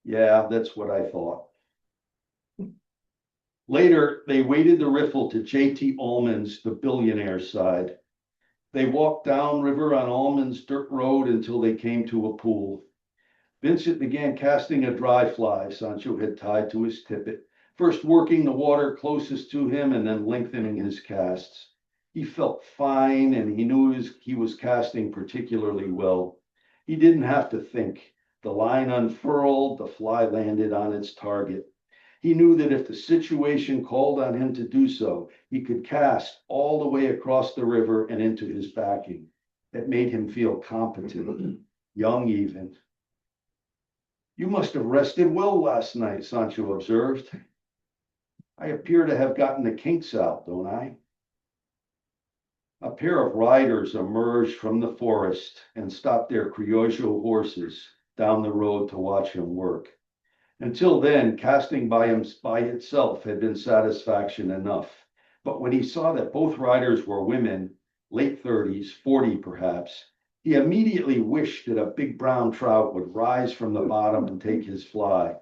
Yeah, that's what I thought. Later, they waded the riffle to J.T. Allman's, the billionaire's side. They walked downriver on Allman's dirt road until they came to a pool. Vincent began casting a dry fly Sancho had tied to his tippet, first working the water closest to him and then lengthening his casts. He felt fine and he knew he was casting particularly well. He didn't have to think. The line unfurled, the fly landed on its target. He knew that if the situation called on him to do so, he could cast all the way across the river and into his backing. It made him feel competent, young even. You must have rested well last night, Sancho observed. I appear to have gotten the kinks out, don't I? A pair of riders emerged from the forest and stopped their criollo horses down the road to watch him work. Until then, casting by itself had been satisfaction enough. But when he saw that both riders were women, late 30s, 40 perhaps, he immediately wished that a big brown trout would rise from the bottom and take his fly.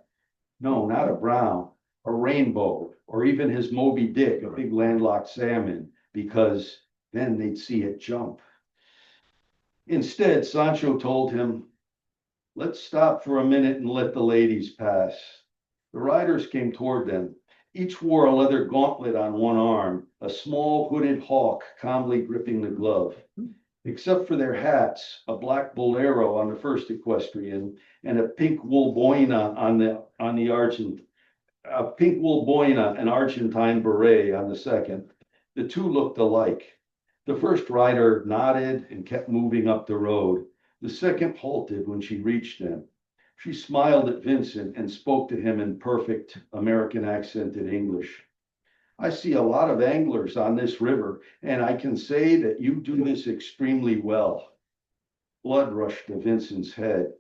No, not a brown, a rainbow, or even his Moby Dick, a big landlocked salmon, because then they'd see it jump. Instead, Sancho told him, let's stop for a minute and let the ladies pass. The riders came toward them. Each wore a leather gauntlet on one arm, a small hooded hawk calmly gripping the glove. Except for their hats, a black bolero on the first equestrian and a pink wool boina an Argentine beret on the second. The two looked alike. The first rider nodded and kept moving up the road. The second halted when she reached them. She smiled at Vincent and spoke to him in perfect American accented English. I see a lot of anglers on this river, and I can say that you do this extremely well. Blood rushed to Vincent's head.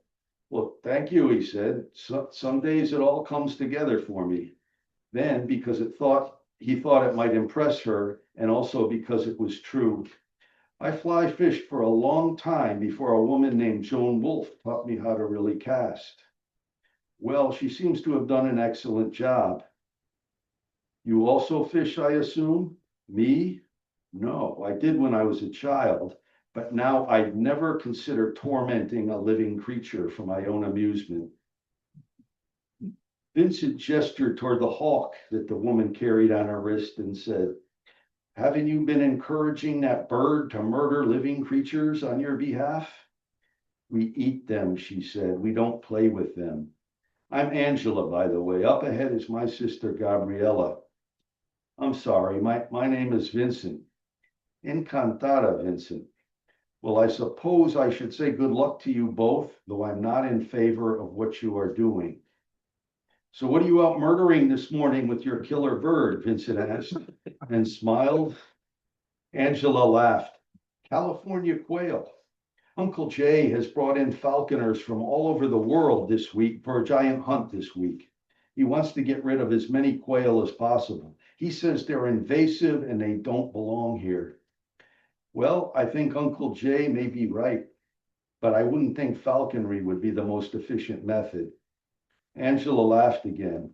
Well, thank you, he said. Some days it all comes together for me. Then, because he thought it might impress her, and also because it was true, I fly fished for a long time before a woman named Joan Wolfe taught me how to really cast. Well, she seems to have done an excellent job. You also fish, I assume? Me? No, I did when I was a child, but now I'd never consider tormenting a living creature for my own amusement. Vincent gestured toward the hawk that the woman carried on her wrist and said, haven't you been encouraging that bird to murder living creatures on your behalf? We eat them, she said. We don't play with them. I'm Angela, by the way. Up ahead is my sister, Gabriella. I'm sorry, my name is Vincent. Encantada, Vincent. Well, I suppose I should say good luck to you both, though I'm not in favor of what you are doing. So what are you out murdering this morning with your killer bird? Vincent asked and smiled. Angela laughed. California quail. Uncle Jay has brought in falconers from all over the world this week for a giant hunt this week. He wants to get rid of as many quail as possible. He says they're invasive and they don't belong here. Well, I think Uncle Jay may be right, but I wouldn't think falconry would be the most efficient method. Angela laughed again.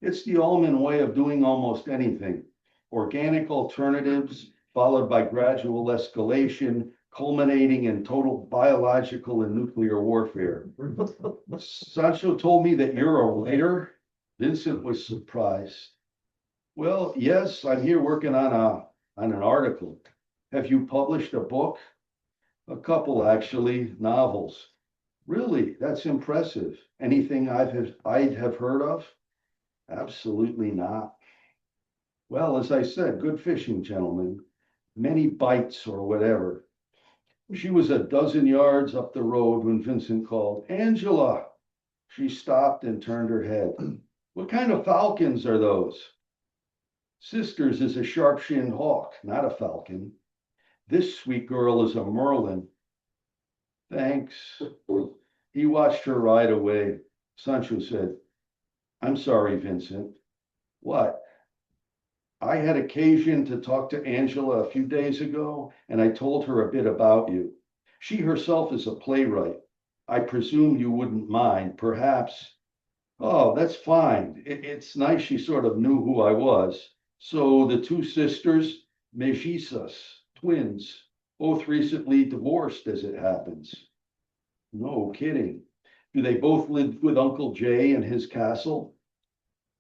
It's the Allman way of doing almost anything. Organic alternatives, followed by gradual escalation, culminating in total biological and nuclear warfare. Sancho told me that you're a writer. Vincent was surprised. Well, yes, I'm here working on an article. Have you published a book? A couple, actually, novels. Really, that's impressive. Anything I'd have heard of? Absolutely not. Well, as I said, good fishing, gentlemen. Many bites or whatever. She was a dozen yards up the road when Vincent called, Angela. She stopped and turned her head. What kind of falcons are those? Sister's is a sharp-shinned hawk, not a falcon. This sweet girl is a merlin. Thanks. He watched her ride away. Sancho said, I'm sorry, Vincent. What? I had occasion to talk to Angela a few days ago, and I told her a bit about you. She herself is a playwright. I presume you wouldn't mind, perhaps. Oh, that's fine. It's nice she sort of knew who I was. So the two sisters, mellizas, twins, both recently divorced as it happens. No kidding. Do they both live with Uncle Jay in his castle?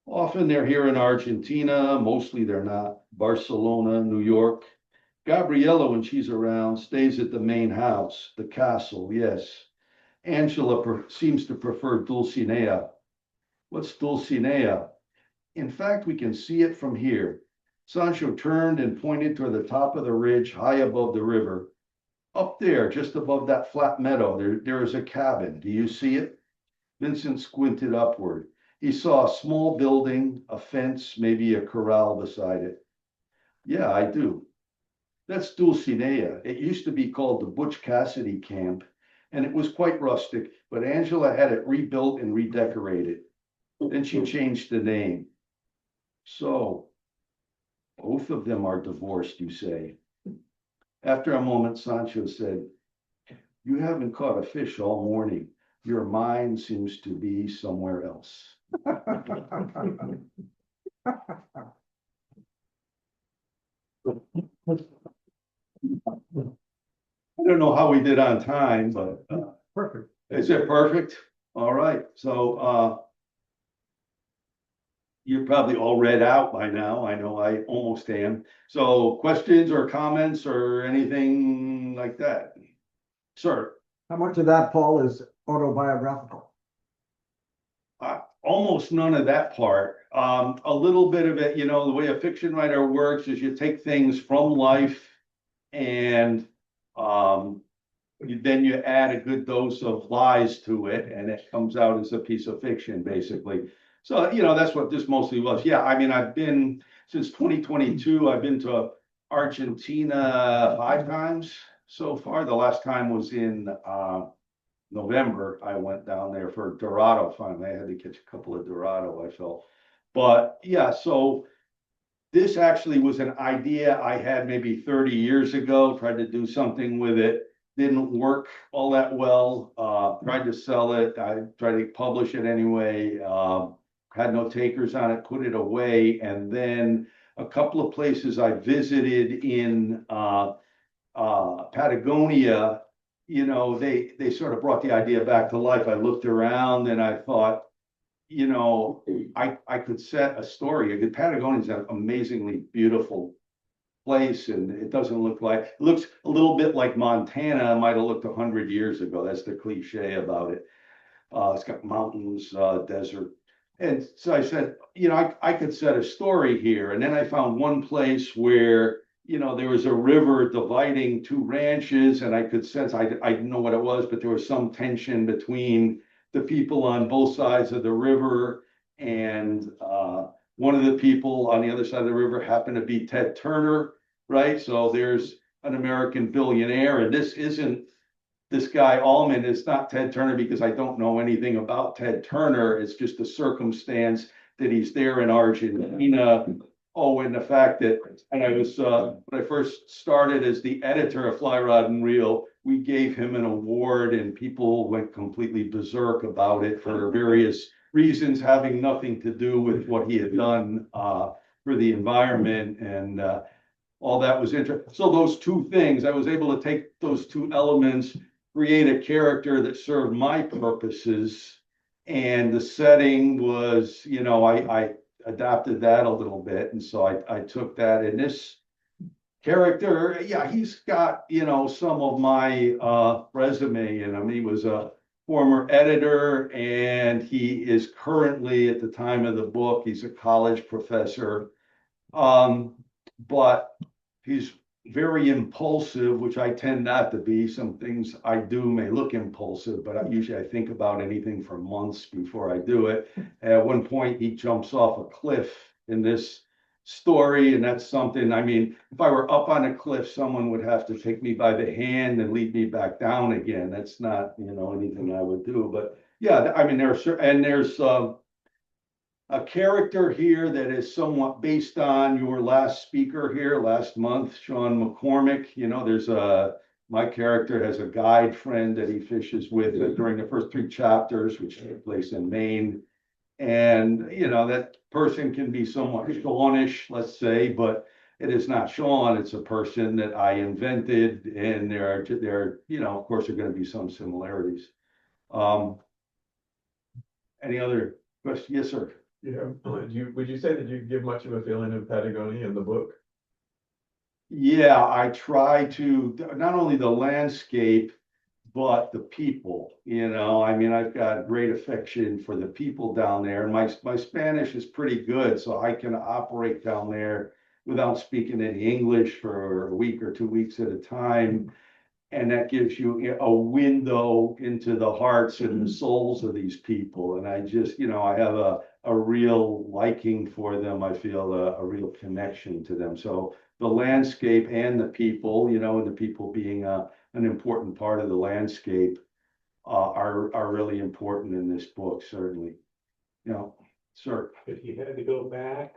Often they're here in Argentina, mostly they're not. Barcelona, New York. Gabriella, when she's around, stays at the main house, the castle, yes. Angela seems to prefer Dulcinea. What's Dulcinea? In fact, we can see it from here. Sancho turned and pointed toward the top of the ridge high above the river. Up there, just above that flat meadow, there is a cabin. Do you see it? Vincent squinted upward. He saw a small building, a fence, maybe a corral beside it. Yeah, I do. That's Dulcinea. It used to be called the Butch Cassidy Camp, and it was quite rustic, but Angela had it rebuilt and redecorated. Then she changed the name. So, both of them are divorced, you say? After a moment, Sancho said, you haven't caught a fish all morning. Your mind seems to be somewhere else. I don't know how we did on time, but Perfect. is it perfect? All right, so you're probably all read out by now. I know I almost am. So questions or comments or anything like that? Sir? How much of that, Paul, is autobiographical? Almost none of that part. A little bit of it, you know, the way a fiction writer works is you take things from life and then you add a good dose of lies to it and it comes out as a piece of fiction, basically. So, you know, that's what this mostly was. Yeah, I mean, I've been, since 2022, I've been to Argentina 5 times so far. The last time was in November. I went down there for Dorado finally. I had to catch a couple of Dorado, I felt. But yeah, so this actually was an idea I had maybe 30 years ago, tried to do something with it. Didn't work all that well. Tried to sell it. I tried to publish it anyway. Had no takers on it, put it away. And then a couple of places I visited in Patagonia, you know, they sort of brought the idea back to life. I looked around and I thought, you know, I could set a story. Patagonia is an amazingly beautiful place, and it doesn't look like, it looks a little bit like Montana might have looked 100 years ago. That's the cliche about it. It's got mountains, desert. And so I said, you know, I could set a story here. And then I found one place where, you know, there was a river dividing 2 ranches, and I could sense, I didn't know what it was, but there was some tension between the people on both sides of the river. And one of the people on the other side of the river happened to be Ted Turner, right? So there's an American billionaire, and this isn't this guy Allman. It's not Ted Turner because I don't know anything about Ted Turner. It's just a circumstance that he's there in Argentina. Oh, and the fact that, and I was, when I first started as the editor of Fly Rod and Reel, we gave him an award and people went completely berserk about it for various reasons having nothing to do with what he had done for the environment, and all that was interesting. So those 2 things, I was able to take those 2 elements, create a character that served my purposes, and the setting was, you know, I adapted that a little bit, and so I took that. In this character, yeah, he's got, you know, some of my resume in him. He was a former editor, and he is currently, at the time of the book, he's a college professor. But he's very impulsive, which I tend not to be. Some things I do may look impulsive, but I think about anything for months before I do it. At one point, he jumps off a cliff in this story, and that's something, I mean, if I were up on a cliff, someone would have to take me by the hand and lead me back down again. That's not, you know, anything I would do. But yeah, I mean, there's a character here that is somewhat based on your last speaker here last month, Sean McCormick. You know, my character has a guide friend that he fishes with during the first 3 chapters, which take place in Maine. And, you know, that person can be somewhat Seanish, let's say, but it is not Sean. It's a person that I invented, and there are, you know, of course, there are going to be some similarities. Any other questions? Yes, sir. Yeah, would you say that you give much of a feeling of Patagonia in the book? Yeah, I try to, not only the landscape, but the people, I mean, I've got great affection for the people down there, and my Spanish is pretty good, so I can operate down there without speaking any English for a week or 2 weeks at a time. And that gives you a window into the hearts and the souls of these people. And I just, I have a real liking for them. I feel a real connection to them. So the landscape and the people, and the people being an important part of the landscape are really important in this book, certainly. Sir. If you had to go back,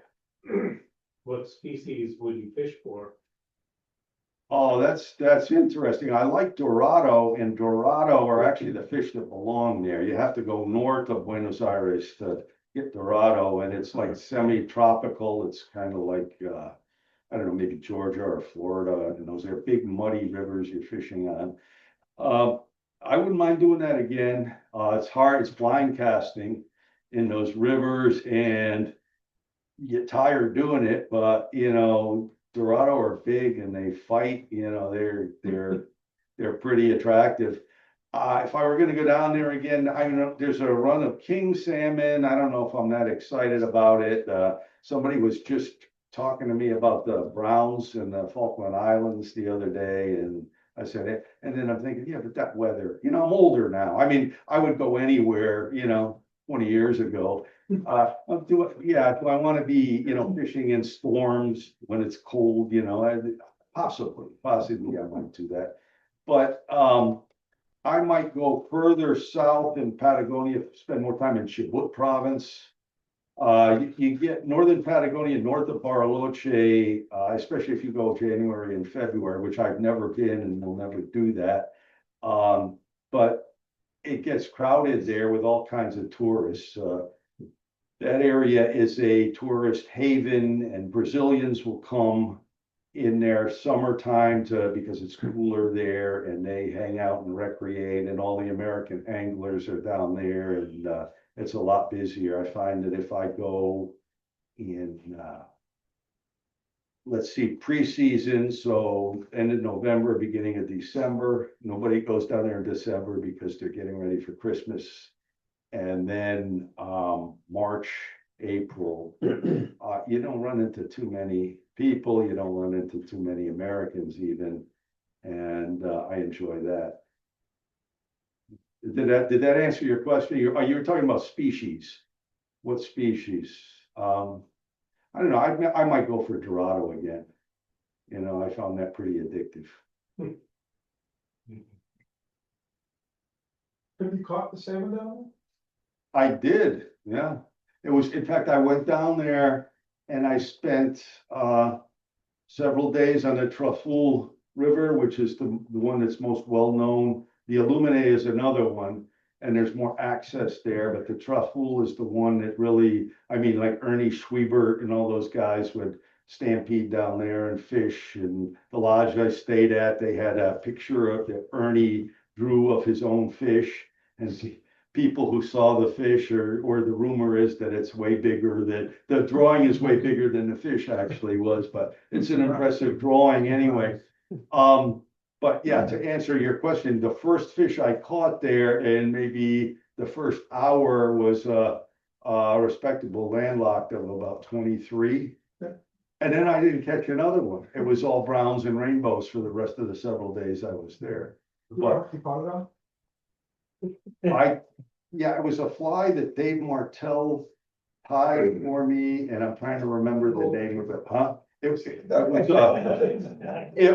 what species would you fish for? Oh, that's interesting. I like Dorado, and Dorado are actually the fish that belong there. You have to go north of Buenos Aires to get Dorado, and it's like semi-tropical. It's kind of like, I don't know, maybe Georgia or Florida, and those are big muddy rivers you're fishing on. I wouldn't mind doing that again. It's hard, it's blind casting in those rivers, and you get tired doing it, but Dorado are big and they fight, they're pretty attractive. If I were gonna go down there again, I know there's a run of king salmon. I don't know if I'm that excited about it. Somebody was just talking to me about the browns in the Falkland Islands the other day, and I said, and then I'm thinking, yeah, but that weather, I'm older now. I mean, I would go anywhere, 20 years ago. Do I want to be, fishing in storms when it's cold, possibly I might do that. But I might go further south in Patagonia, spend more time in Chubut province. You get northern Patagonia, north of Bariloche, especially if you go January and February, which I've never been and will never do that. But it gets crowded there with all kinds of tourists. That area is a tourist haven, and Brazilians will come in their summertime because it's cooler there, and they hang out and recreate, and all the American anglers are down there, and it's a lot busier. I find that if I go in, let's see, pre-season, so end of November, beginning of December, nobody goes down there in December because they're getting ready for Christmas. And then March, April, you don't run into too many people, you don't run into too many Americans even, and I enjoy that. Did that answer your question? You were talking about species. What species? I don't know. I might go for Dorado again. I found that pretty addictive. Have you caught the salmon down I did, yeah. In fact, I went down there and I spent several days on the Traful River, which is the one that's most well known. The Illuminae is another one, and there's more access there, but the Traful is the one that really, like Ernie Schwiebert and all those guys would stampede down there and fish. And the lodge I stayed at, they had a picture of that Ernie drew of his own fish, and people who saw the fish, or the rumor is that it's way bigger, that the drawing is way bigger than the fish actually was, but it's an impressive drawing anyway. But yeah, to answer your question, the first fish I caught there, and maybe the first hour, was a respectable landlocked of about 23. And then I didn't catch another one. It was all browns and rainbows for the rest of the several days I was there. But You caught it on? it was a fly that Dave Martell tied for me, and I'm trying to remember the name of it, huh? It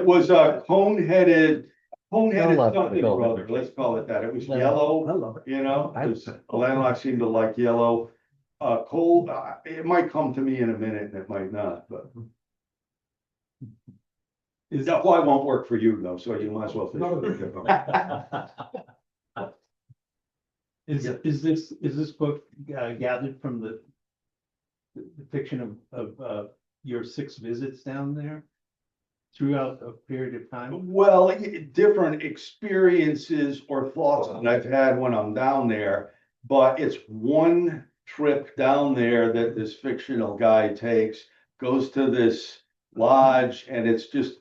was a cone-headed something or other, let's call it that. It was yellow, because the landlocked seemed to like yellow. Cold, it might come to me in a minute and it might not, but. That fly won't work for you though, so you might as well fish for a different one. Is this book gathered from the fiction of your 6 visits down there throughout a period of time? Well, different experiences or thoughts that I've had when I'm down there, but it's one trip down there that this fictional guy takes, goes to this lodge, and it's just,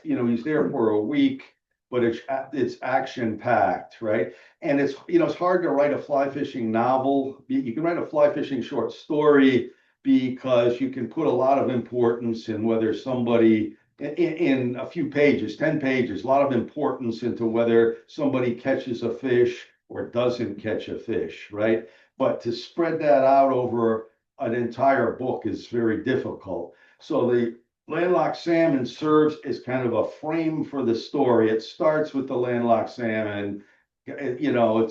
he's there for a week, but it's action packed, right? And it's, you know, it's hard to write a fly fishing novel. You can write a fly fishing short story because you can put a lot of importance in whether somebody in a few pages, 10 pages, a lot of importance into whether somebody catches a fish or doesn't catch a fish, right? But to spread that out over an entire book is very difficult. So the landlocked salmon serves as kind of a frame for the story. It starts with the landlocked salmon. You know,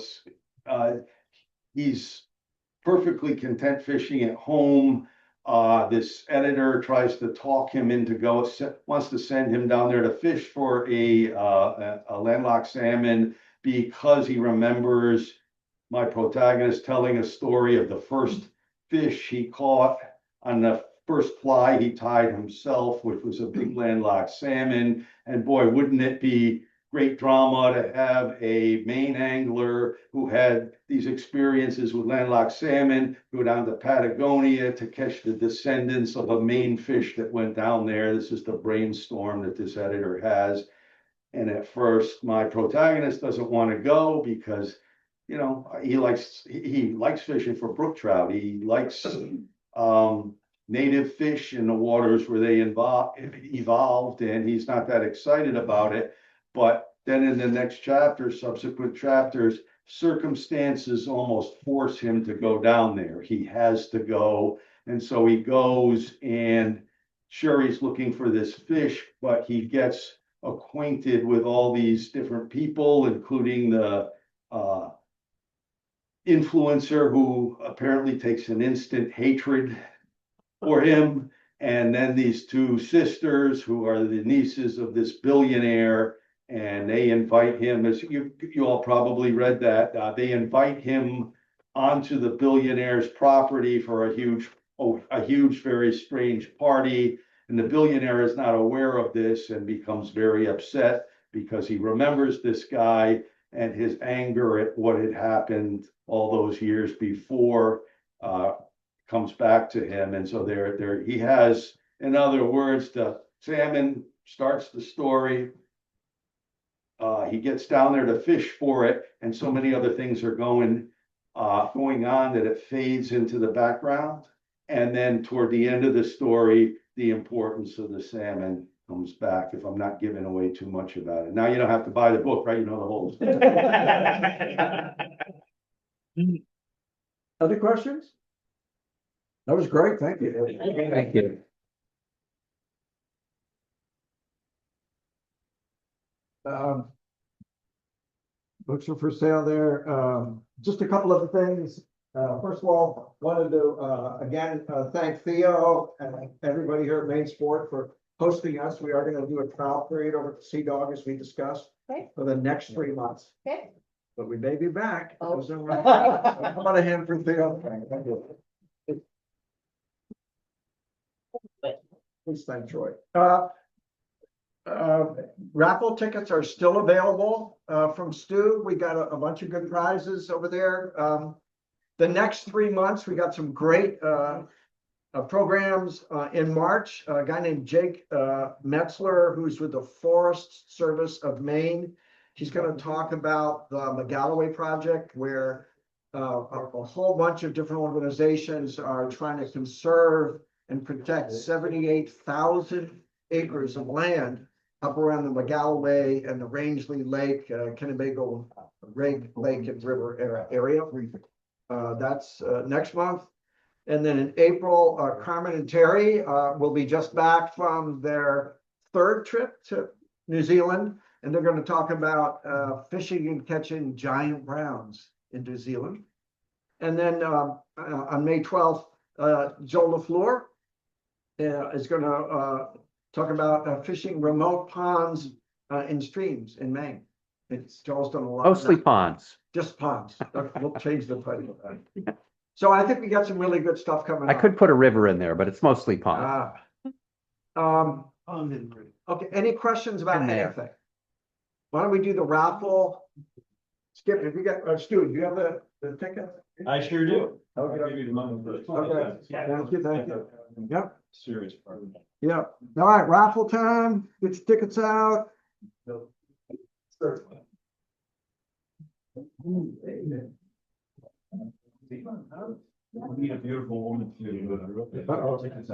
he's perfectly content fishing at home. This editor tries to talk him into wants to send him down there to fish for a landlocked salmon because he remembers my protagonist telling a story of the first fish he caught on the first fly he tied himself, which was a big landlocked salmon. And boy, wouldn't it be great drama to have a Maine angler who had these experiences with landlocked salmon go down to Patagonia to catch the descendants of a Maine fish that went down there. This is the brainstorm that this editor has. And at first, my protagonist doesn't want to go because, you know, he likes fishing for brook trout. He likes native fish in the waters where they evolved, and he's not that excited about it. But then in the next chapter, subsequent chapters, circumstances almost force him to go down there. He has to go. And so he goes, and sure, he's looking for this fish, but he gets acquainted with all these different people, including the influencer who apparently takes an instant hatred for him. And then these two sisters who are the nieces of this billionaire, and they invite him, as you all probably read that, they invite him onto the billionaire's property for a huge, very strange party. And the billionaire is not aware of this and becomes very upset because he remembers this guy, and his anger at what had happened all those years before comes back to him. And so there he has, in other words, the salmon starts the story. He gets down there to fish for it, and so many other things are going on that it fades into the background. And then toward the end of the story, the importance of the salmon comes back, if I'm not giving away too much about it. Now you don't have to buy the book, right? You know the whole story. Other questions? That was great, thank you. Thank you. Books are for sale there. Just a couple of things. First of all, wanted to again thank Theo and everybody here at Main Sport for hosting us. We are going to do a trial period over at Sea Dog, as we discussed, for the next 3 months. Okay. But we may be back. Oh. How about a hand for Theo? Thank you. Please thank Troy. Raffle tickets are still available from Stu. We got a bunch of good prizes over there. The next 3 months, we got some great programs in March. A guy named Jake Metzler, who's with the Forest Service of Maine. He's going to talk about the McGalloway project, where a whole bunch of different organizations are trying to conserve and protect 78,000 acres of land up around the McGalloway and the Rangeley Lake, Kennebago Lake and River area. That's next month. And then in April, Carmen and Terry will be just back from their 3rd trip to New Zealand. And they're going to talk about fishing and catching giant browns in New Zealand. And then on May 12th, Joe LaFleur is going to talk about fishing remote ponds in streams in Maine. Joel's done a lot. Mostly ponds. Just ponds. We'll change the title of that. So I think we got some really good stuff coming I up. could put a river in there, but it's mostly pond. Okay, any questions about In there. anything? Why don't we do the raffle? Skip, if you got, Stu, do you have the ticket? I sure do. Okay. I'll give you the money first. Okay. Thank you, thank you. Yep, Serious part of that. yep. All right, raffle time, get your tickets out. Need a beautiful woman to.